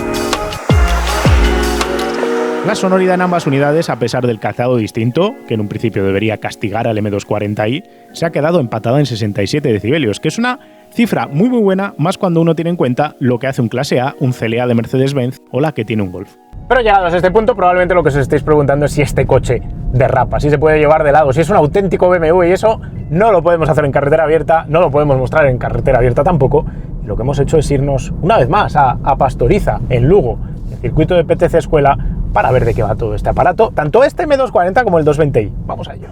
La sonoridad en ambas unidades, a pesar del calzado distinto, que en un principio debería castigar al M240i, se ha quedado empatada en 67 decibelios, que es una Cifra muy buena, más cuando uno tiene en cuenta lo que hace un clase A, un CLA de Mercedes-Benz o la que tiene un Golf. Pero llegados a este punto, probablemente lo que os estéis preguntando es si este coche derrapa, si se puede llevar de lado, si es un auténtico BMW, y eso no lo podemos hacer en carretera abierta, no lo podemos mostrar en carretera abierta tampoco. Y lo que hemos hecho es irnos una vez más a Pastoriza, en Lugo, el circuito de PTC Escuela, para ver de qué va todo este aparato, tanto este M240 como el 220i. Vamos a ello.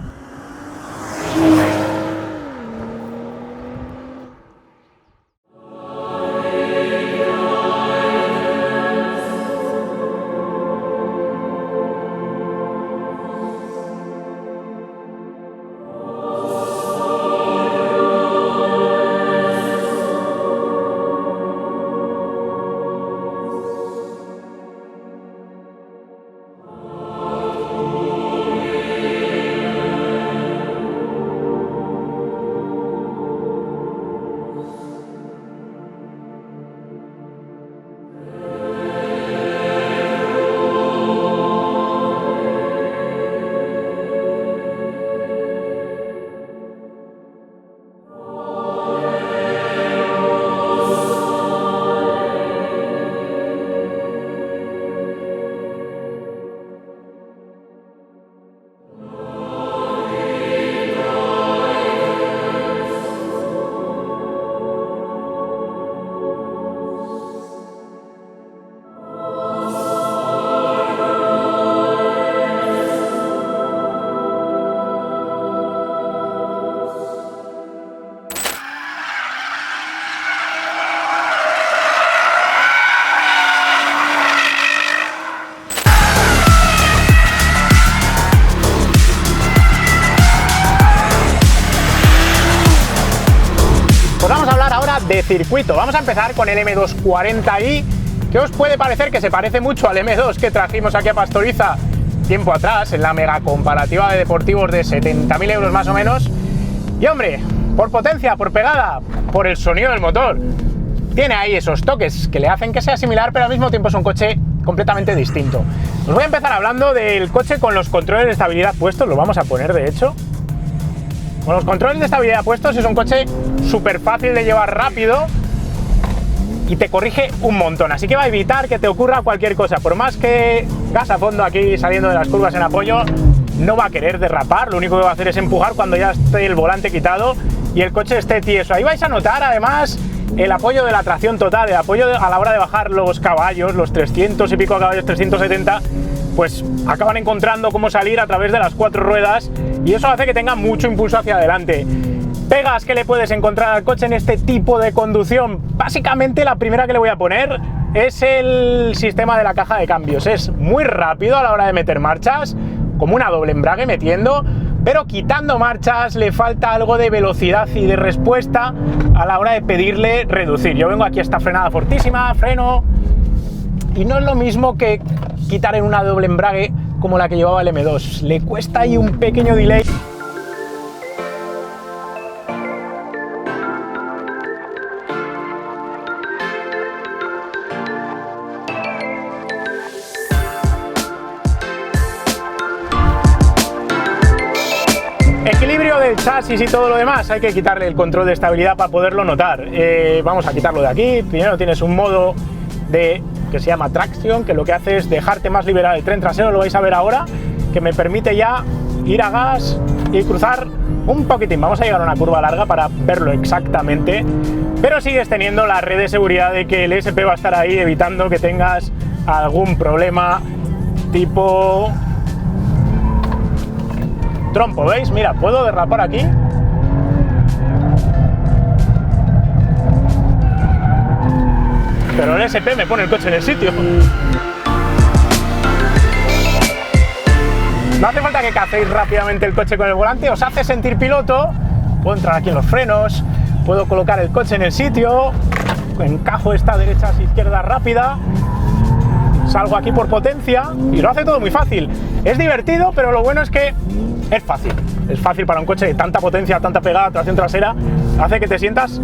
De circuito. Vamos a empezar con el M240i, que os puede parecer que se parece mucho al M2 que trajimos aquí a Pastoriza tiempo atrás, en la mega comparativa de deportivos de 70.000 euros más o menos. Y hombre, por potencia, por pegada, por el sonido del motor, tiene ahí esos toques que le hacen que sea similar, pero al mismo tiempo es un coche completamente distinto. Os voy a empezar hablando del coche con los controles de estabilidad puestos, los vamos a poner de hecho. Con los controles de estabilidad puestos es un coche súper fácil de llevar rápido y te corrige un montón, así que va a evitar que te ocurra cualquier cosa. Por más que gas a fondo aquí saliendo de las curvas en apoyo, no va a querer derrapar, lo único que va a hacer es empujar cuando ya esté el volante quitado y el coche esté tieso. Ahí vais a notar además el apoyo de la tracción total, el apoyo a la hora de bajar los caballos, los 300 y pico caballos, 370, pues acaban encontrando cómo salir a través de las cuatro ruedas y eso hace que tenga mucho impulso hacia adelante. Pegas que le puedes encontrar al coche en este tipo de conducción, básicamente la primera que le voy a poner es el sistema de la caja de cambios. Es muy rápido a la hora de meter marchas, como una doble embrague metiendo, pero quitando marchas le falta algo de velocidad y de respuesta a la hora de pedirle reducir. Yo vengo aquí a esta frenada fortísima, freno, y no es lo mismo que quitar en una doble embrague como la que llevaba el M2. Le cuesta ahí un pequeño delay. Equilibrio del chasis y todo lo demás, hay que quitarle el control de estabilidad para poderlo notar. Vamos a quitarlo de aquí. Primero tienes un modo que se llama Traction, que lo que hace es dejarte más liberado el tren trasero, lo vais a ver ahora, que me permite ya ir a gas y cruzar un poquitín. Vamos a llegar a una curva larga para verlo exactamente, pero sigues teniendo la red de seguridad de que el ESP va a estar ahí evitando que tengas algún problema tipo trompo, ¿veis? Mira, puedo derrapar aquí. Pero el SP me pone el coche en el sitio. No hace falta que cacéis rápidamente el coche con el volante, os hace sentir piloto. Puedo entrar aquí en los frenos, puedo colocar el coche en el sitio, encajo esta derechas izquierdas rápida, salgo aquí por potencia y lo hace todo muy fácil. Es divertido, pero lo bueno es que es fácil. Es fácil para un coche de tanta potencia, tanta pegada, tracción trasera, hace que te sientas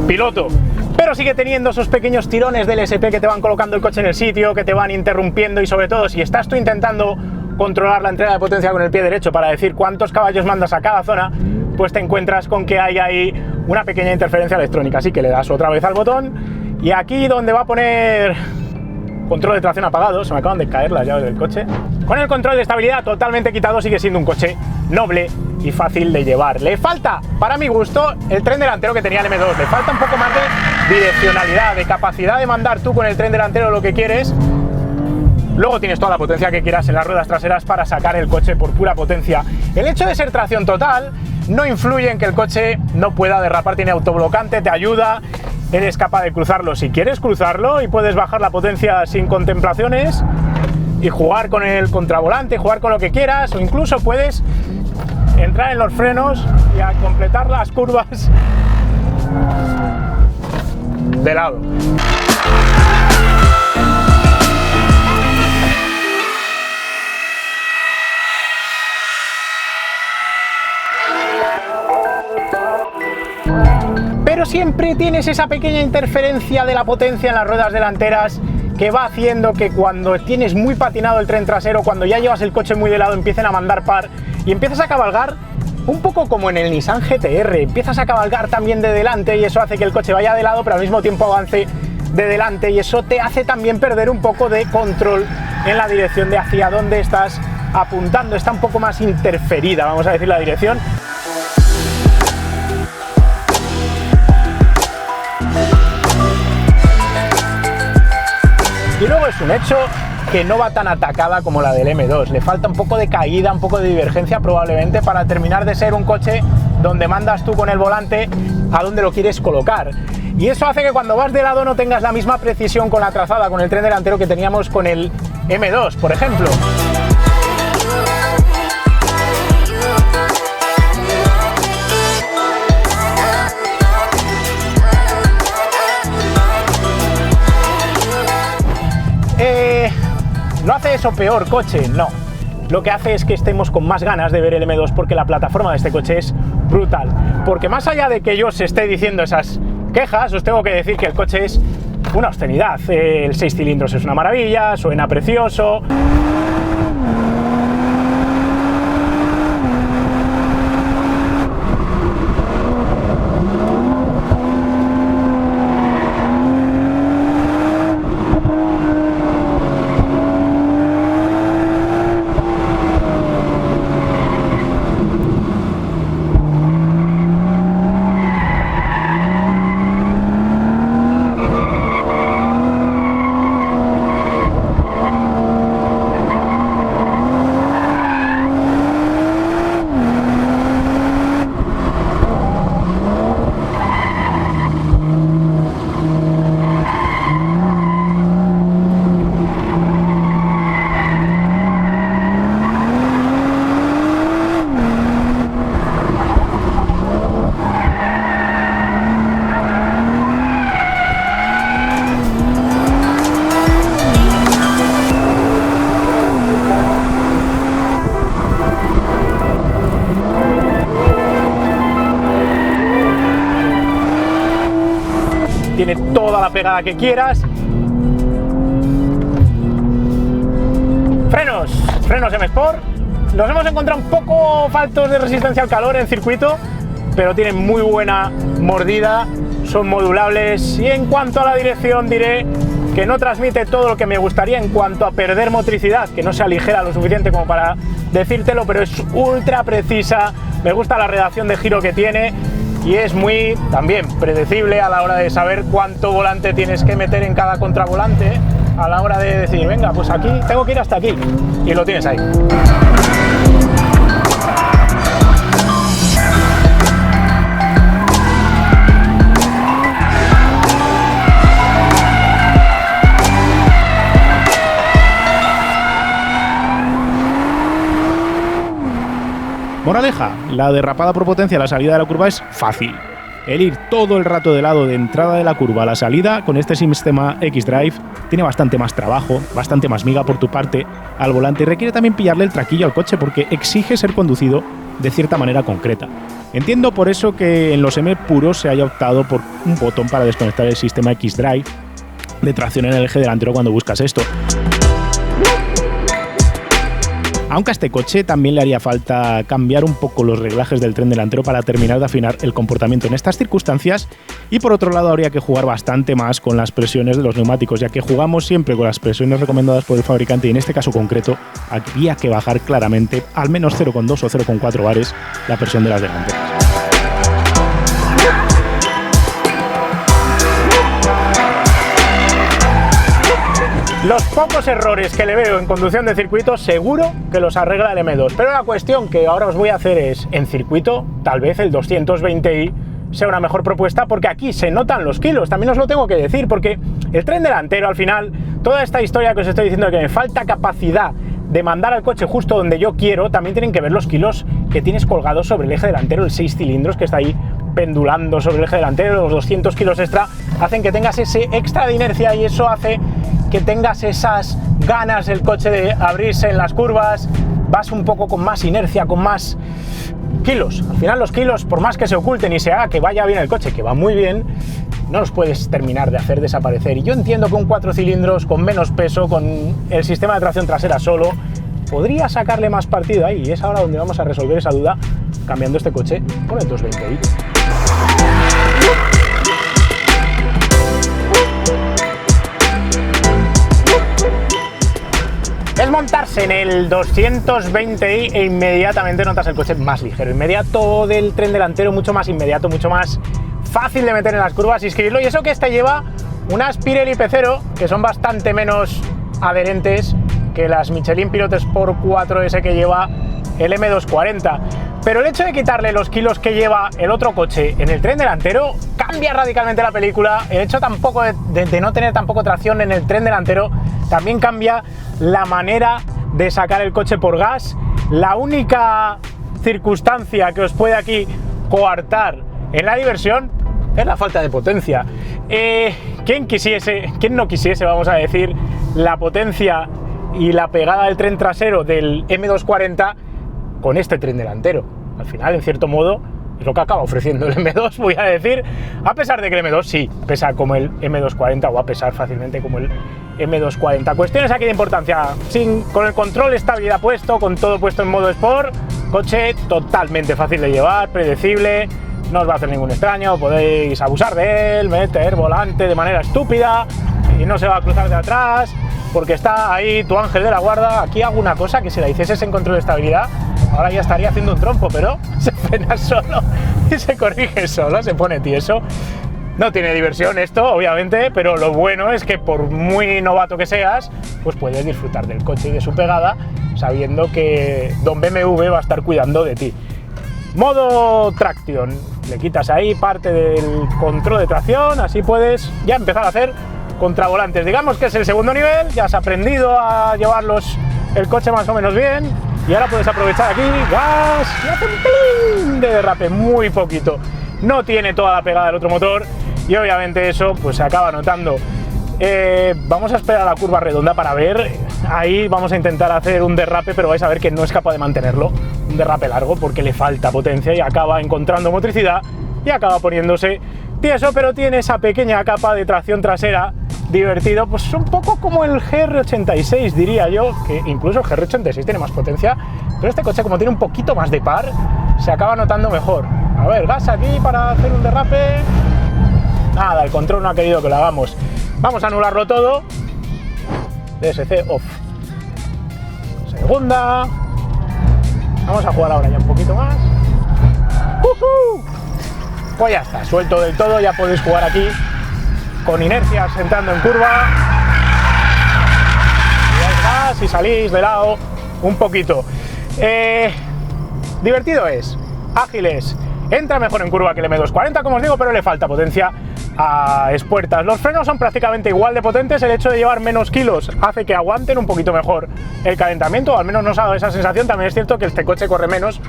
piloto. Pero sigue teniendo esos pequeños tirones del SP que te van colocando el coche en el sitio, que te van interrumpiendo y sobre todo si estás tú intentando controlar la entrega de potencia con el pie derecho para decir cuántos caballos mandas a cada zona, pues te encuentras con que hay ahí una pequeña interferencia electrónica. Así que le das otra vez al botón y aquí donde va a poner control de tracción apagado, se me acaban de caer las llaves del coche. Con el control de estabilidad totalmente quitado, sigue siendo un coche noble y fácil de llevar. Le falta, para mi gusto, el tren delantero que tenía el M2. Le falta un poco más de direccionalidad, de capacidad de mandar tú con el tren delantero lo que quieres. Luego tienes toda la potencia que quieras en las ruedas traseras para sacar el coche por pura potencia. El hecho de ser tracción total no influye en que el coche no pueda derrapar, tiene autoblocante, te ayuda, eres capaz de cruzarlo si quieres cruzarlo y puedes bajar la potencia sin contemplaciones y jugar con el contravolante, jugar con lo que quieras, o incluso puedes entrar en los frenos y a completar las curvas de lado. Pero siempre tienes esa pequeña interferencia de la potencia en las ruedas delanteras que va haciendo que cuando tienes muy patinado el tren trasero, cuando ya llevas el coche muy de lado, empiecen a mandar par y empiezas a cabalgar un poco como en el Nissan GT-R, empiezas a cabalgar también de delante y eso hace que el coche vaya de lado pero al mismo tiempo avance de delante y eso te hace también perder un poco de control en la dirección de hacia dónde estás apuntando, está un poco más interferida, vamos a decir, la dirección. Y luego es un hecho que no va tan atacada como la del M2, le falta un poco de caída, un poco de divergencia probablemente para terminar de ser un coche donde mandas tú con el volante a donde lo quieres colocar. Y eso hace que cuando vas de lado no tengas la misma precisión con la trazada, con el tren delantero que teníamos con el M2, por ejemplo. ¿No hace eso peor coche? No. Lo que hace es que estemos con más ganas de ver el M2 porque la plataforma de este coche es brutal. Porque más allá de que yo os esté diciendo esas quejas, os tengo que decir que el coche es una obscenidad. El 6 cilindros es una maravilla, suena precioso. Tiene toda la pegada que quieras. Frenos M Sport. Los hemos encontrado un poco faltos de resistencia al calor en circuito, pero tienen muy buena mordida, son modulables y en cuanto a la dirección diré que no transmite todo lo que me gustaría en cuanto a perder motricidad, que no se aligera lo suficiente como para decírtelo, pero es ultra precisa, me gusta la redacción de giro que tiene y es muy también predecible a la hora de saber cuánto volante tienes que meter en cada contravolante a la hora de decir, venga, pues aquí tengo que ir hasta aquí y lo tienes ahí. Moraleja, la derrapada por potencia a la salida de la curva es fácil. El ir todo el rato de lado de entrada de la curva a la salida con este sistema X-Drive tiene bastante más trabajo, bastante más miga por tu parte al volante y requiere también pillarle el traquillo al coche porque exige ser conducido de cierta manera concreta. Entiendo por eso que en los M puros se haya optado por un botón para desconectar el sistema X-Drive de tracción en el eje delantero cuando buscas esto. Aunque a este coche también le haría falta cambiar un poco los reglajes del tren delantero para terminar de afinar el comportamiento en estas circunstancias, y por otro lado habría que jugar bastante más con las presiones de los neumáticos, ya que jugamos siempre con las presiones recomendadas por el fabricante y en este caso concreto habría que bajar claramente al menos 0,2 o 0,4 bares la presión de las delanteras. Los pocos errores que le veo en conducción de circuito seguro que los arregla el M2, pero la cuestión que ahora os voy a hacer es, en circuito, tal vez el 220i sea una mejor propuesta, porque aquí se notan los kilos, también os lo tengo que decir, porque el tren delantero al final, toda esta historia que os estoy diciendo de que me falta capacidad de mandar al coche justo donde yo quiero, también tienen que ver los kilos que tienes colgados sobre el eje delantero, el 6 cilindros que está ahí pendulando sobre el eje delantero. Los 200 kilos extra hacen que tengas ese extra de inercia y eso hace que tengas esas ganas del coche de abrirse en las curvas, vas un poco con más inercia, con más kilos. Al final los kilos, por más que se oculten y se haga que vaya bien el coche, que va muy bien, no los puedes terminar de hacer desaparecer. Y yo entiendo que un 4 cilindros con menos peso, con el sistema de tracción trasera solo, podría sacarle más partido ahí, y es ahora donde vamos a resolver esa duda cambiando este coche por el 220i. Es montarse en el 220i e inmediatamente notas el coche más ligero, inmediato del tren delantero, mucho más inmediato, mucho más fácil de meter en las curvas y escribirlo. Y eso que este lleva unas Pirelli P0 que son bastante menos adherentes que las Michelin Pilot Sport 4S que lleva el M240. Pero el hecho de quitarle los kilos que lleva el otro coche en el tren delantero cambia radicalmente la película. El hecho tampoco de no tener tampoco tracción en el tren delantero también cambia la manera de sacar el coche por gas. La única circunstancia que os puede aquí coartar en la diversión es la falta de potencia. ¿Quién no quisiese, vamos a decir, la potencia y la pegada del tren trasero del M240 con este tren delantero? Al final, en cierto modo, es lo que acaba ofreciendo el M2, voy a decir, a pesar de que el M2 sí pesa como el M240 o va a pesar fácilmente como el M240. Cuestiones aquí de importancia: con el control estabilidad puesto, con todo puesto en modo Sport, coche totalmente fácil de llevar, predecible, no os va a hacer ningún extraño, podéis abusar de él, meter volante de manera estúpida y no se va a cruzar de atrás porque está ahí tu ángel de la guarda. Aquí hago una cosa que si la hicieses en control de estabilidad, ahora ya estaría haciendo un trompo, pero se frena solo y se corrige solo, se pone tieso. No tiene diversión esto, obviamente, pero lo bueno es que por muy novato que seas, pues puedes disfrutar del coche y de su pegada, sabiendo que Don BMW va a estar cuidando de ti. Modo tracción, le quitas ahí parte del control de tracción, así puedes ya empezar a hacer contravolantes. Digamos que es el segundo nivel, ya has aprendido a llevarlos el coche más o menos bien, y ahora puedes aprovechar aquí, gas, y hace un pelín de derrape, muy poquito. No tiene toda la pegada del otro motor, y obviamente eso pues se acaba notando. Vamos a esperar a la curva redonda para ver. Ahí vamos a intentar hacer un derrape, pero vais a ver que no es capaz de mantenerlo, un derrape largo, porque le falta potencia y acaba encontrando motricidad y acaba poniéndose tieso, pero tiene esa pequeña capa de tracción trasera divertido, pues un poco como el GR86, diría yo, que incluso el GR86 tiene más potencia, pero este coche, como tiene un poquito más de par, se acaba notando mejor. A ver, gas aquí para hacer un derrape. Nada, el control no ha querido que lo hagamos. Vamos a anularlo todo. DSC off. Segunda. Vamos a jugar ahora ya un poquito más. Pues ya está, suelto del todo, ya podéis jugar aquí con inercias entrando en curva. Y ahí va, si salís de lado un poquito. Divertido es, ágil es, entra mejor en curva que el M240, como os digo, pero le falta potencia a expuertas. Los frenos son prácticamente igual de potentes, el hecho de llevar menos kilos hace que aguanten un poquito mejor el calentamiento, o al menos nos ha dado esa sensación. También es cierto que este coche corre menos,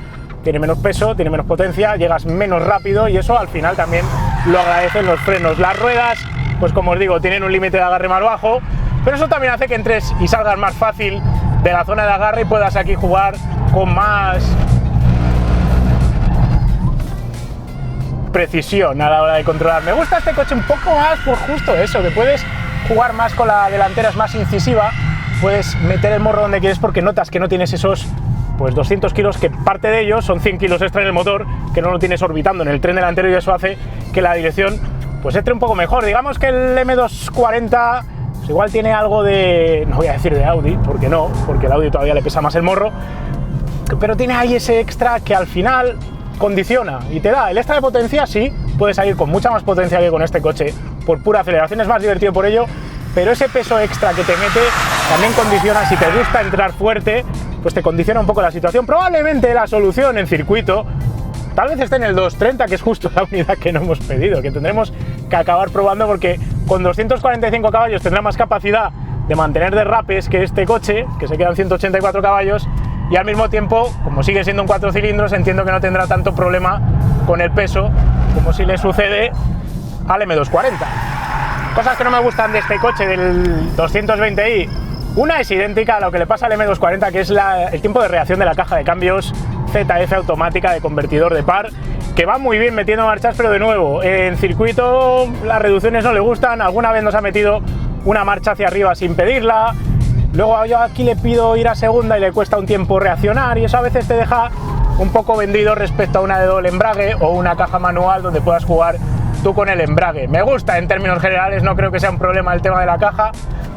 tiene menos peso, tiene menos potencia, llegas menos rápido y eso al final también lo agradecen los frenos. Las ruedas, pues como os digo, tienen un límite de agarre más bajo, pero eso también hace que entres y salgas más fácil de la zona de agarre y puedas aquí jugar con más precisión a la hora de controlar. Me gusta este coche un poco más por justo eso, que puedes jugar más con la delantera, es más incisiva, puedes meter el morro donde quieres porque notas que no tienes esos pues 200 kilos, que parte de ellos son 100 kilos extra en el motor, que no lo tienes orbitando en el tren delantero, y eso hace que la dirección pues entre un poco mejor. Digamos que el M240 pues igual tiene algo de, no voy a decir de Audi, porque no, porque el Audi todavía le pesa más el morro, pero tiene ahí ese extra que al final condiciona y te da el extra de potencia. Sí, puedes salir con mucha más potencia que con este coche por pura aceleración, es más divertido por ello, pero ese peso extra que te mete también condiciona. Si te gusta entrar fuerte, pues te condiciona un poco la situación. Probablemente la solución en circuito tal vez esté en el 230, que es justo la unidad que no hemos pedido, que tendremos que acabar probando, porque con 245 caballos tendrá más capacidad de mantener derrapes que este coche, que se quedan 184 caballos, y al mismo tiempo, como sigue siendo un 4 cilindros, entiendo que no tendrá tanto problema con el peso como si le sucede al M240. Cosas que no me gustan de este coche, del 220i. Una es idéntica a lo que le pasa al M240, que es el tiempo de reacción de la caja de cambios ZF automática de convertidor de par, que va muy bien metiendo marchas, pero de nuevo, en circuito las reducciones no le gustan. Alguna vez nos ha metido una marcha hacia arriba sin pedirla, luego yo aquí le pido ir a segunda y le cuesta un tiempo reaccionar, y eso a veces te deja un poco vendido respecto a una de doble embrague o una caja manual donde puedas jugar tú con el embrague. Me gusta en términos generales, no creo que sea un problema el tema de la caja,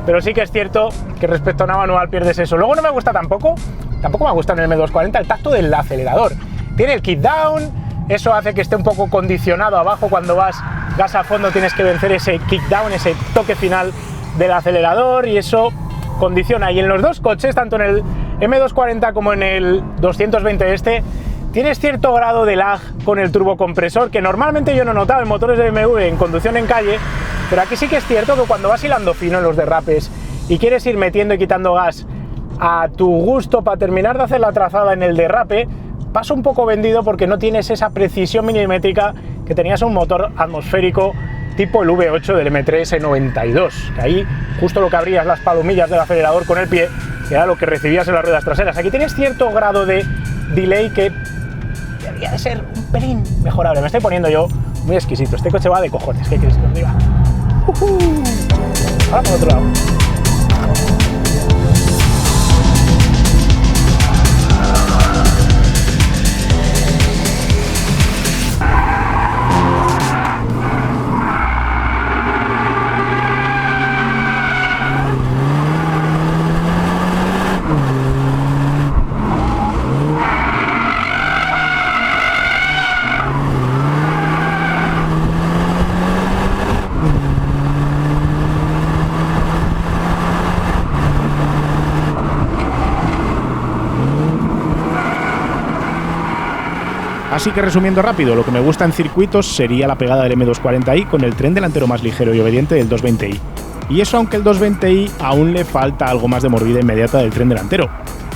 pero sí que es cierto que respecto a una manual pierdes eso. Luego no me gusta tampoco me gusta en el M240 el tacto del acelerador. Tiene el kick down, eso hace que esté un poco condicionado abajo. Cuando vas gas a fondo tienes que vencer ese kick down, ese toque final del acelerador, y eso condiciona. Y en los dos coches, tanto en el M240 como en el 220 tienes cierto grado de lag con el turbocompresor, que normalmente yo no notaba en motores de BMW en conducción en calle, pero aquí sí que es cierto que cuando vas hilando fino en los derrapes y quieres ir metiendo y quitando gas a tu gusto para terminar de hacer la trazada en el derrape, pasa un poco vendido porque no tienes esa precisión milimétrica que tenías un motor atmosférico tipo el V8 del M3 E92, que ahí justo lo que abrías las palomillas del acelerador con el pie era lo que recibías en las ruedas traseras. Aquí tienes cierto grado de delay que debería de ser un pelín mejorable. Me estoy poniendo yo muy exquisito. Este coche va de cojones, ¿qué quieres que os diga? Ahora por otro lado. Así que resumiendo rápido, lo que me gusta en circuitos sería la pegada del M240i con el tren delantero más ligero y obediente del 220i. Y eso aunque el 220i aún le falta algo más de mordida inmediata del tren delantero.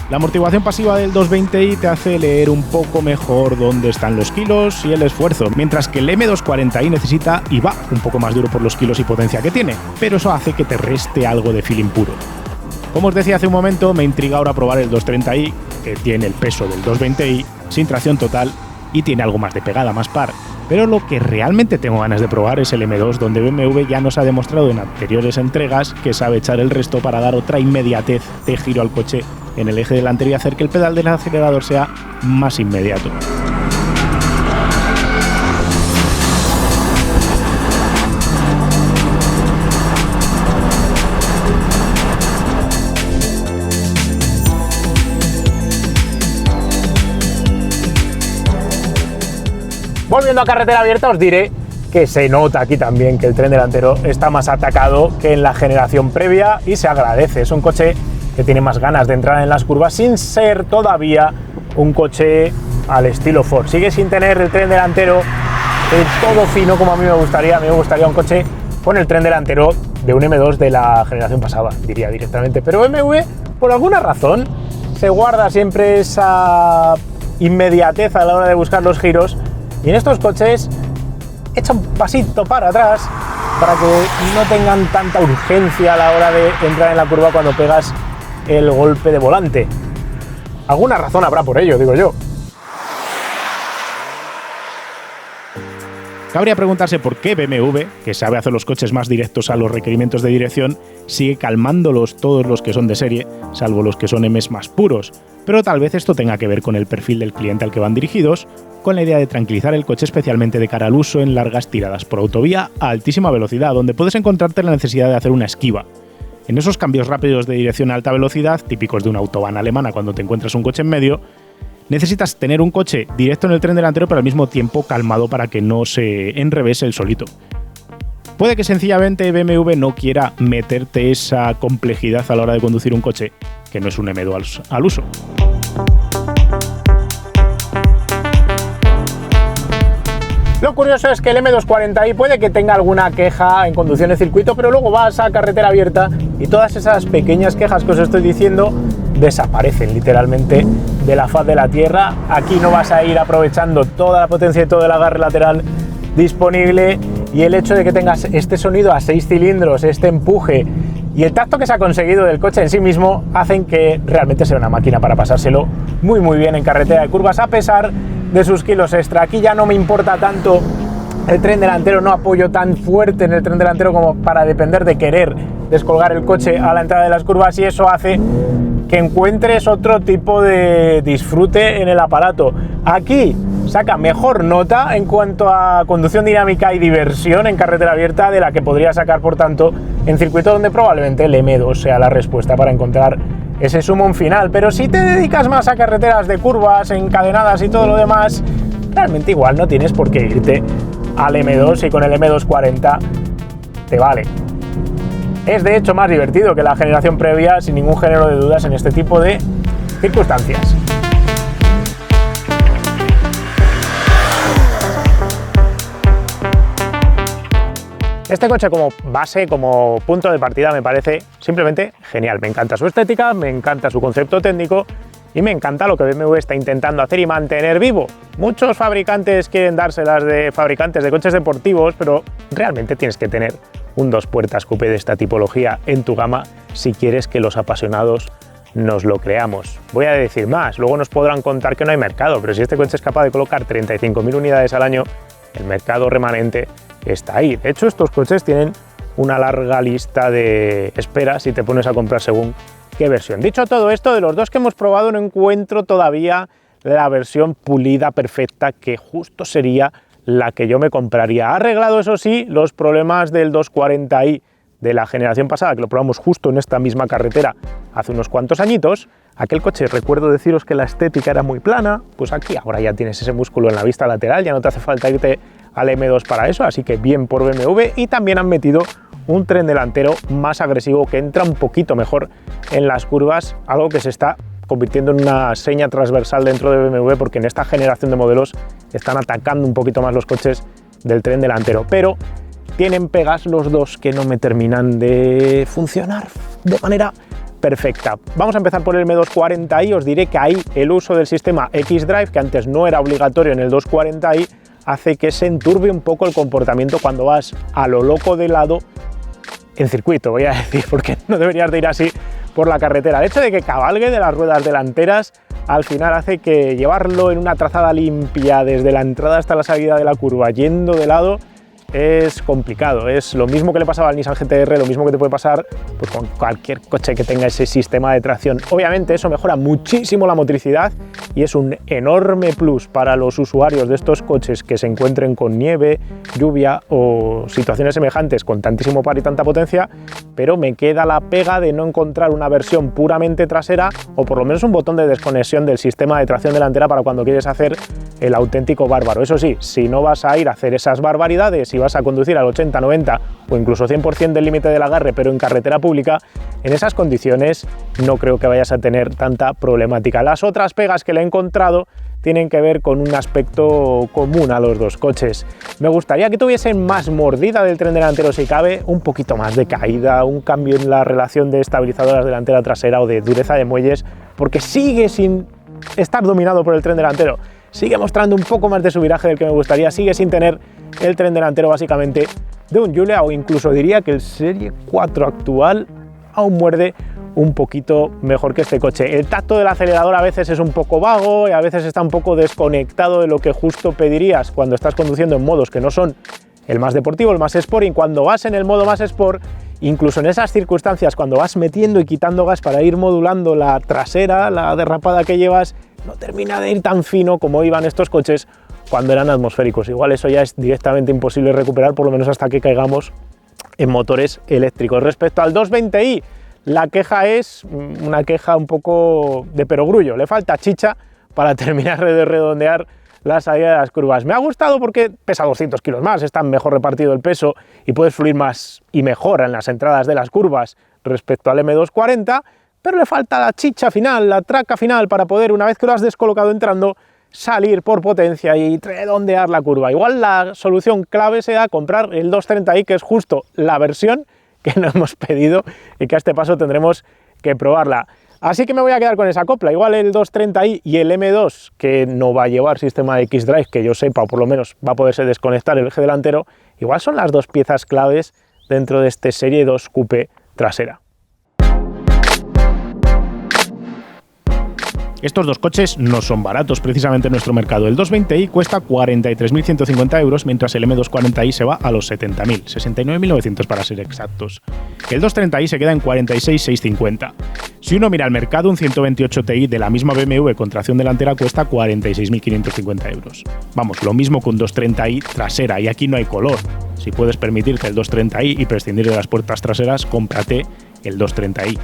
La amortiguación pasiva del 220i te hace leer un poco mejor dónde están los kilos y el esfuerzo, mientras que el M240i necesita y va un poco más duro por los kilos y potencia que tiene, pero eso hace que te reste algo de feeling puro. Como os decía hace un momento, me intriga ahora probar el 230i, que tiene el peso del 220i, sin tracción total, y tiene algo más de pegada, más par. Pero lo que realmente tengo ganas de probar es el M2, donde BMW ya nos ha demostrado en anteriores entregas que sabe echar el resto para dar otra inmediatez de giro al coche en el eje delantero y hacer que el pedal del acelerador sea más inmediato. Volviendo a carretera abierta, os diré que se nota aquí también que el tren delantero está más atacado que en la generación previa, y se agradece. Es un coche que tiene más ganas de entrar en las curvas sin ser todavía un coche al estilo Ford. Sigue sin tener el tren delantero todo fino como a mí me gustaría. A mí me gustaría un coche con el tren delantero de un M2 de la generación pasada, diría directamente. Pero BMW, por alguna razón, se guarda siempre esa inmediatez a la hora de buscar los giros, y en estos coches echa un pasito para atrás para que no tengan tanta urgencia a la hora de entrar en la curva cuando pegas el golpe de volante. Alguna razón habrá por ello, digo yo. Cabría preguntarse por qué BMW, que sabe hacer los coches más directos a los requerimientos de dirección, sigue calmándolos todos los que son de serie, salvo los que son M's más puros. Pero tal vez esto tenga que ver con el perfil del cliente al que van dirigidos, con la idea de tranquilizar el coche especialmente de cara al uso en largas tiradas por autovía a altísima velocidad, donde puedes encontrarte la necesidad de hacer una esquiva. En esos cambios rápidos de dirección a alta velocidad, típicos de una autobahn alemana cuando te encuentras un coche en medio, necesitas tener un coche directo en el tren delantero pero al mismo tiempo calmado para que no se enrevese el solito. Puede que sencillamente BMW no quiera meterte esa complejidad a la hora de conducir un coche, que no es un M2 al uso. Lo curioso es que el M240i puede que tenga alguna queja en conducción de circuito, pero luego vas a carretera abierta y todas esas pequeñas quejas que os estoy diciendo desaparecen literalmente de la faz de la tierra. Aquí no vas a ir aprovechando toda la potencia y todo el agarre lateral disponible, y el hecho de que tengas este sonido a 6 cilindros, este empuje y el tacto que se ha conseguido del coche en sí mismo hacen que realmente sea una máquina para pasárselo muy bien en carretera de curvas, a pesar de sus kilos extra. Aquí ya no me importa tanto el tren delantero, no apoyo tan fuerte en el tren delantero como para depender de querer descolgar el coche a la entrada de las curvas, y eso hace que encuentres otro tipo de disfrute en el aparato. Aquí saca mejor nota en cuanto a conducción dinámica y diversión en carretera abierta de la que podría sacar, por tanto, en circuito, donde probablemente el M2 sea la respuesta para encontrar ese sumum final. Pero si te dedicas más a carreteras de curvas, encadenadas y todo lo demás, realmente igual no tienes por qué irte al M2, y con el M240 te vale. Es de hecho más divertido que la generación previa, sin ningún género de dudas, en este tipo de circunstancias. Este coche como base, como punto de partida, me parece simplemente genial. Me encanta su estética, me encanta su concepto técnico y me encanta lo que BMW está intentando hacer y mantener vivo. Muchos fabricantes quieren dárselas de fabricantes de coches deportivos, pero realmente tienes que tener un 2 puertas coupé de esta tipología en tu gama si quieres que los apasionados nos lo creamos. Voy a decir más, luego nos podrán contar que no hay mercado, pero si este coche es capaz de colocar 35.000 unidades al año, el mercado remanente está ahí. De hecho, estos coches tienen una larga lista de espera si te pones a comprar según qué versión. Dicho todo esto, de los dos que hemos probado no encuentro todavía la versión pulida perfecta que justo sería la que yo me compraría. Ha arreglado, eso sí, los problemas del 240i de la generación pasada, que lo probamos justo en esta misma carretera hace unos cuantos añitos. Aquel coche, recuerdo deciros que la estética era muy plana, pues aquí ahora ya tienes ese músculo en la vista lateral, ya no te hace falta irte al M2 para eso, así que bien por BMW. Y también han metido un tren delantero más agresivo que entra un poquito mejor en las curvas, algo que se está convirtiendo en una seña transversal dentro de BMW, porque en esta generación de modelos están atacando un poquito más los coches del tren delantero, pero tienen pegas los dos que no me terminan de funcionar de manera perfecta. Vamos a empezar por el M240i. Os diré que ahí el uso del sistema X-Drive, que antes no era obligatorio en el 240i, hace que se enturbe un poco el comportamiento cuando vas a lo loco de lado en circuito, voy a decir, porque no deberías de ir así por la carretera. El hecho de que cabalgue de las ruedas delanteras al final hace que llevarlo en una trazada limpia desde la entrada hasta la salida de la curva yendo de lado es complicado. Es lo mismo que le pasaba al Nissan GT-R, lo mismo que te puede pasar pues con cualquier coche que tenga ese sistema de tracción. Obviamente eso mejora muchísimo la motricidad y es un enorme plus para los usuarios de estos coches que se encuentren con nieve, lluvia o situaciones semejantes con tantísimo par y tanta potencia, pero me queda la pega de no encontrar una versión puramente trasera, o por lo menos un botón de desconexión del sistema de tracción delantera para cuando quieres hacer el auténtico bárbaro. Eso sí, si no vas a ir a hacer esas barbaridades y vas a conducir al 80, 90 o incluso 100% del límite del agarre, pero en carretera pública, en esas condiciones no creo que vayas a tener tanta problemática. Las otras pegas que le he encontrado tienen que ver con un aspecto común a los dos coches. Me gustaría que tuviesen más mordida del tren delantero si cabe, un poquito más de caída, un cambio en la relación de estabilizadoras delantera-trasera o de dureza de muelles, porque sigue sin estar dominado por el tren delantero. Sigue mostrando un poco más de su viraje del que me gustaría, sigue sin tener el tren delantero básicamente de un Giulia, o incluso diría que el Serie 4 actual aún muerde un poquito mejor que este coche. El tacto del acelerador a veces es un poco vago y a veces está un poco desconectado de lo que justo pedirías cuando estás conduciendo en modos que no son el más deportivo, el más sport, y cuando vas en el modo más sport, incluso en esas circunstancias, cuando vas metiendo y quitando gas para ir modulando la trasera, la derrapada que llevas, no termina de ir tan fino como iban estos coches cuando eran atmosféricos. Igual eso ya es directamente imposible recuperar, por lo menos hasta que caigamos en motores eléctricos. Respecto al 220i, la queja es una queja un poco de perogrullo, le falta chicha para terminar de redondear la salida de las curvas. Me ha gustado porque pesa 200 kilos más, está mejor repartido el peso y puedes fluir más y mejor en las entradas de las curvas respecto al M240, pero le falta la chicha final, la traca final para poder, una vez que lo has descolocado entrando, salir por potencia y redondear la curva. Igual la solución clave sea comprar el 230i, que es justo la versión que no hemos pedido y que a este paso tendremos que probarla. Así que me voy a quedar con esa copla. Igual el 230i y el M2, que no va a llevar sistema de X-Drive, que yo sepa, o por lo menos va a poderse desconectar el eje delantero, igual son las dos piezas claves dentro de este Serie 2 Coupé trasera. Estos dos coches no son baratos precisamente en nuestro mercado. El 220i cuesta 43.150 euros, mientras el M240i se va a los 70.000, 69.900 para ser exactos. El 230i se queda en 46.650. Si uno mira el mercado, un 128 Ti de la misma BMW con tracción delantera cuesta 46.550 euros. Vamos, lo mismo que un 230i trasera, y aquí no hay color. Si puedes permitirte el 230i y prescindir de las puertas traseras, cómprate el 230i.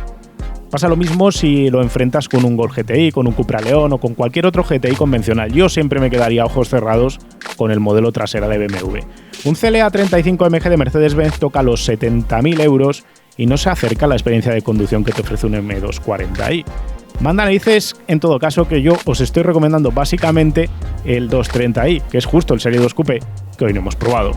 Pasa lo mismo si lo enfrentas con un Golf GTI, con un Cupra León o con cualquier otro GTI convencional. Yo siempre me quedaría ojos cerrados con el modelo trasera de BMW. Un CLA 35 MG de Mercedes-Benz toca los 70.000 euros y no se acerca a la experiencia de conducción que te ofrece un M240i. Manda narices, en todo caso, que yo os estoy recomendando básicamente el 230i, que es justo el Serie 2 Coupé que hoy no hemos probado.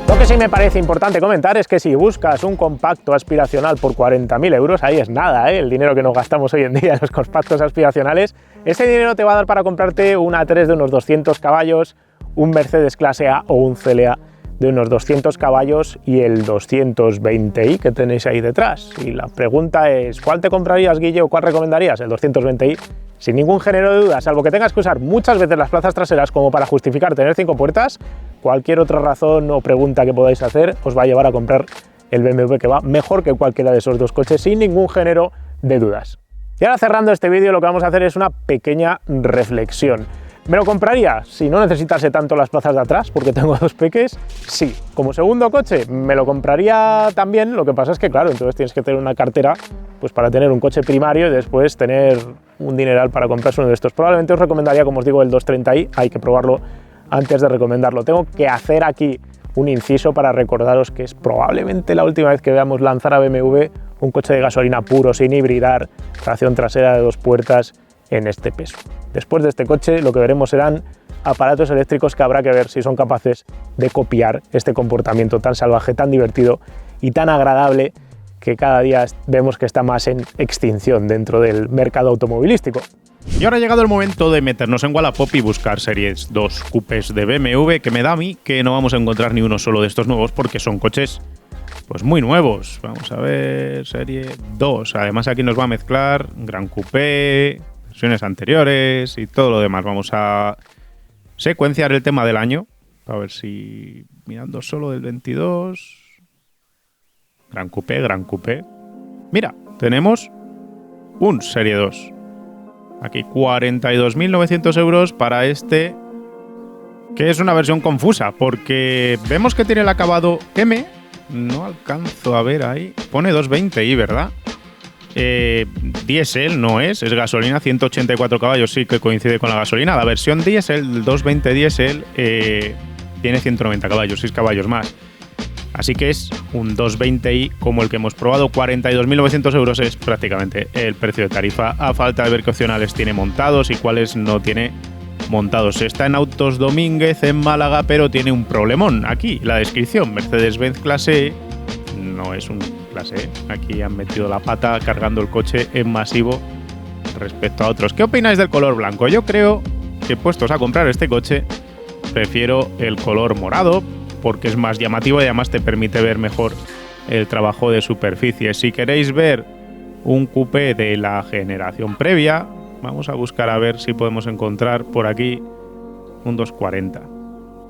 Lo que sí me parece importante comentar es que si buscas un compacto aspiracional por 40.000 euros, ahí es nada, el dinero que nos gastamos hoy en día en los compactos aspiracionales, ese dinero te va a dar para comprarte un A3 de unos 200 caballos, un Mercedes clase A o un CLA de unos 200 caballos y el 220i que tenéis ahí detrás. Y la pregunta es, ¿cuál te comprarías, Guille, o cuál recomendarías? El 220i, sin ningún género de duda, salvo que tengas que usar muchas veces las plazas traseras como para justificar tener 5 puertas, cualquier otra razón o pregunta que podáis hacer os va a llevar a comprar el BMW, que va mejor que cualquiera de esos dos coches, sin ningún género de dudas. Y ahora, cerrando este vídeo, lo que vamos a hacer es una pequeña reflexión. ¿Me lo compraría si no necesitase tanto las plazas de atrás, porque tengo dos peques? Sí. Como segundo coche, me lo compraría también. Lo que pasa es que, claro, entonces tienes que tener una cartera pues para tener un coche primario y después tener un dineral para comprarse uno de estos. Probablemente os recomendaría, como os digo, el 230i. Hay que probarlo antes de recomendarlo. Tengo que hacer aquí un inciso para recordaros que es probablemente la última vez que veamos lanzar a BMW un coche de gasolina puro, sin hibridar, tracción trasera de 2 puertas en este peso. Después de este coche, lo que veremos serán aparatos eléctricos que habrá que ver si son capaces de copiar este comportamiento tan salvaje, tan divertido y tan agradable que cada día vemos que está más en extinción dentro del mercado automovilístico. Y ahora ha llegado el momento de meternos en Wallapop y buscar Series 2 Coupés de BMW, que me da a mí que no vamos a encontrar ni uno solo de estos nuevos porque son coches pues muy nuevos. Vamos a ver, Serie 2. Además aquí nos va a mezclar Gran Coupé, versiones anteriores y todo lo demás. Vamos a secuenciar el tema del año, a ver si mirando solo del 22. Gran Coupé, Gran Coupé. Mira, tenemos un Serie 2. Aquí 42.900 euros para este, que es una versión confusa, porque vemos que tiene el acabado M. No alcanzo a ver ahí. Pone 220i, ¿verdad? Diésel no es gasolina, 184 caballos, sí que coincide con la gasolina. La versión diésel, el 220 diésel, tiene 190 caballos, 6 caballos más. Así que es un 220i como el que hemos probado. 42.900 euros es prácticamente el precio de tarifa, a falta de ver qué opcionales tiene montados y cuáles no tiene montados. Está en Autos Domínguez, en Málaga, pero tiene un problemón. Aquí, la descripción, Mercedes-Benz clase E, no es un clase E. Aquí han metido la pata cargando el coche en masivo respecto a otros. ¿Qué opináis del color blanco? Yo creo que, puestos a comprar este coche, prefiero el color morado, porque es más llamativo y además te permite ver mejor el trabajo de superficie. Si queréis ver un coupé de la generación previa, vamos a buscar a ver si podemos encontrar por aquí un 240.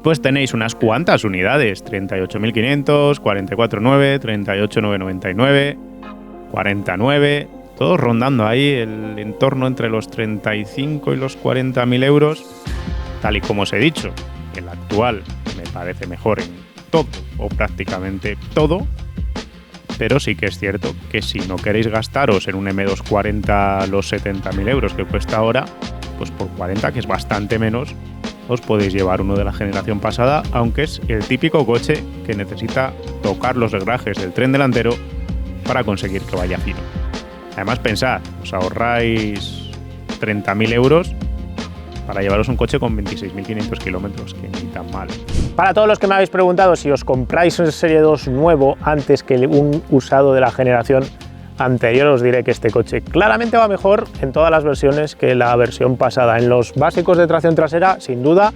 Pues tenéis unas cuantas unidades, 38.500, 44.900, 38.999, 49, todos rondando ahí el entorno entre los 35 y los 40.000 euros. Tal y como os he dicho, el actual me parece mejor en todo o prácticamente todo, pero sí que es cierto que si no queréis gastaros en un M240 los 70.000 euros que cuesta ahora, pues por 40, que es bastante menos, os podéis llevar uno de la generación pasada, aunque es el típico coche que necesita tocar los reglajes del tren delantero para conseguir que vaya fino. Además, pensad, os ahorráis 30.000 euros para llevaros un coche con 26.500 kilómetros, que ni tan mal. Para todos los que me habéis preguntado si os compráis un Serie 2 nuevo antes que un usado de la generación anterior, os diré que este coche claramente va mejor en todas las versiones que la versión pasada. En los básicos de tracción trasera, sin duda,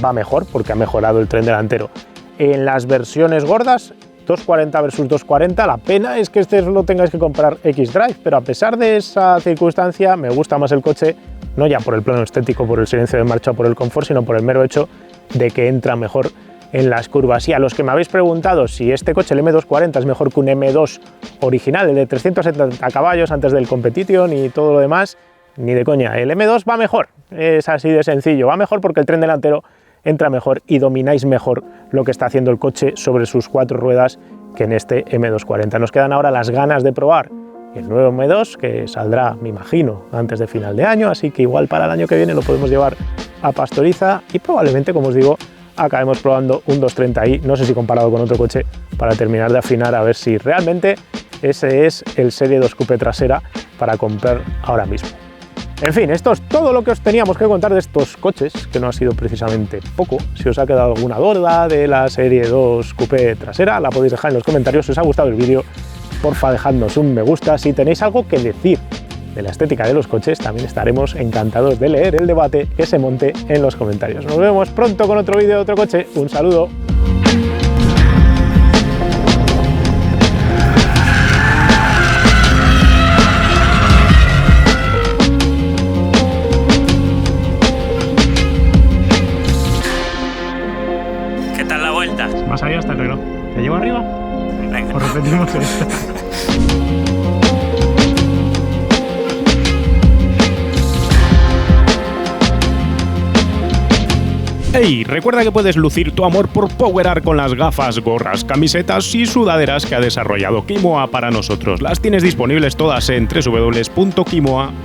va mejor porque ha mejorado el tren delantero. En las versiones gordas, 240 versus 240, la pena es que este lo tengáis que comprar X-Drive, pero a pesar de esa circunstancia me gusta más el coche, no ya por el plano estético, por el silencio de marcha o por el confort, sino por el mero hecho de que entra mejor en las curvas. Y a los que me habéis preguntado si este coche, el M240, es mejor que un M2 original, el de 370 caballos antes del Competition y todo lo demás, ni de coña. El M2 va mejor, es así de sencillo, va mejor porque el tren delantero entra mejor y domináis mejor lo que está haciendo el coche sobre sus 4 ruedas que en este M240. Nos quedan ahora las ganas de probar el nuevo M2, que saldrá, me imagino, antes de final de año, así que igual para el año que viene lo podemos llevar a Pastoriza y probablemente, como os digo, acabemos probando un 230i, no sé si comparado con otro coche, para terminar de afinar a ver si realmente ese es el Serie 2 Coupé trasera para comprar ahora mismo. En fin, esto es todo lo que os teníamos que contar de estos coches, que no ha sido precisamente poco. Si os ha quedado alguna duda de la Serie 2 Coupé trasera, la podéis dejar en los comentarios. Si os ha gustado el vídeo, porfa, dejadnos un me gusta. Si tenéis algo que decir de la estética de los coches, también estaremos encantados de leer el debate que se monte en los comentarios. Nos vemos pronto con otro vídeo de otro coche. Un saludo. ¿Qué tal la vuelta? Más allá hasta el reloj. ¿Te llevo arriba? Venga. Os repetimos esto. Hey, recuerda que puedes lucir tu amor por PowerArt con las gafas, gorras, camisetas y sudaderas que ha desarrollado Kimoa para nosotros. Las tienes disponibles todas en www.kimoa.com.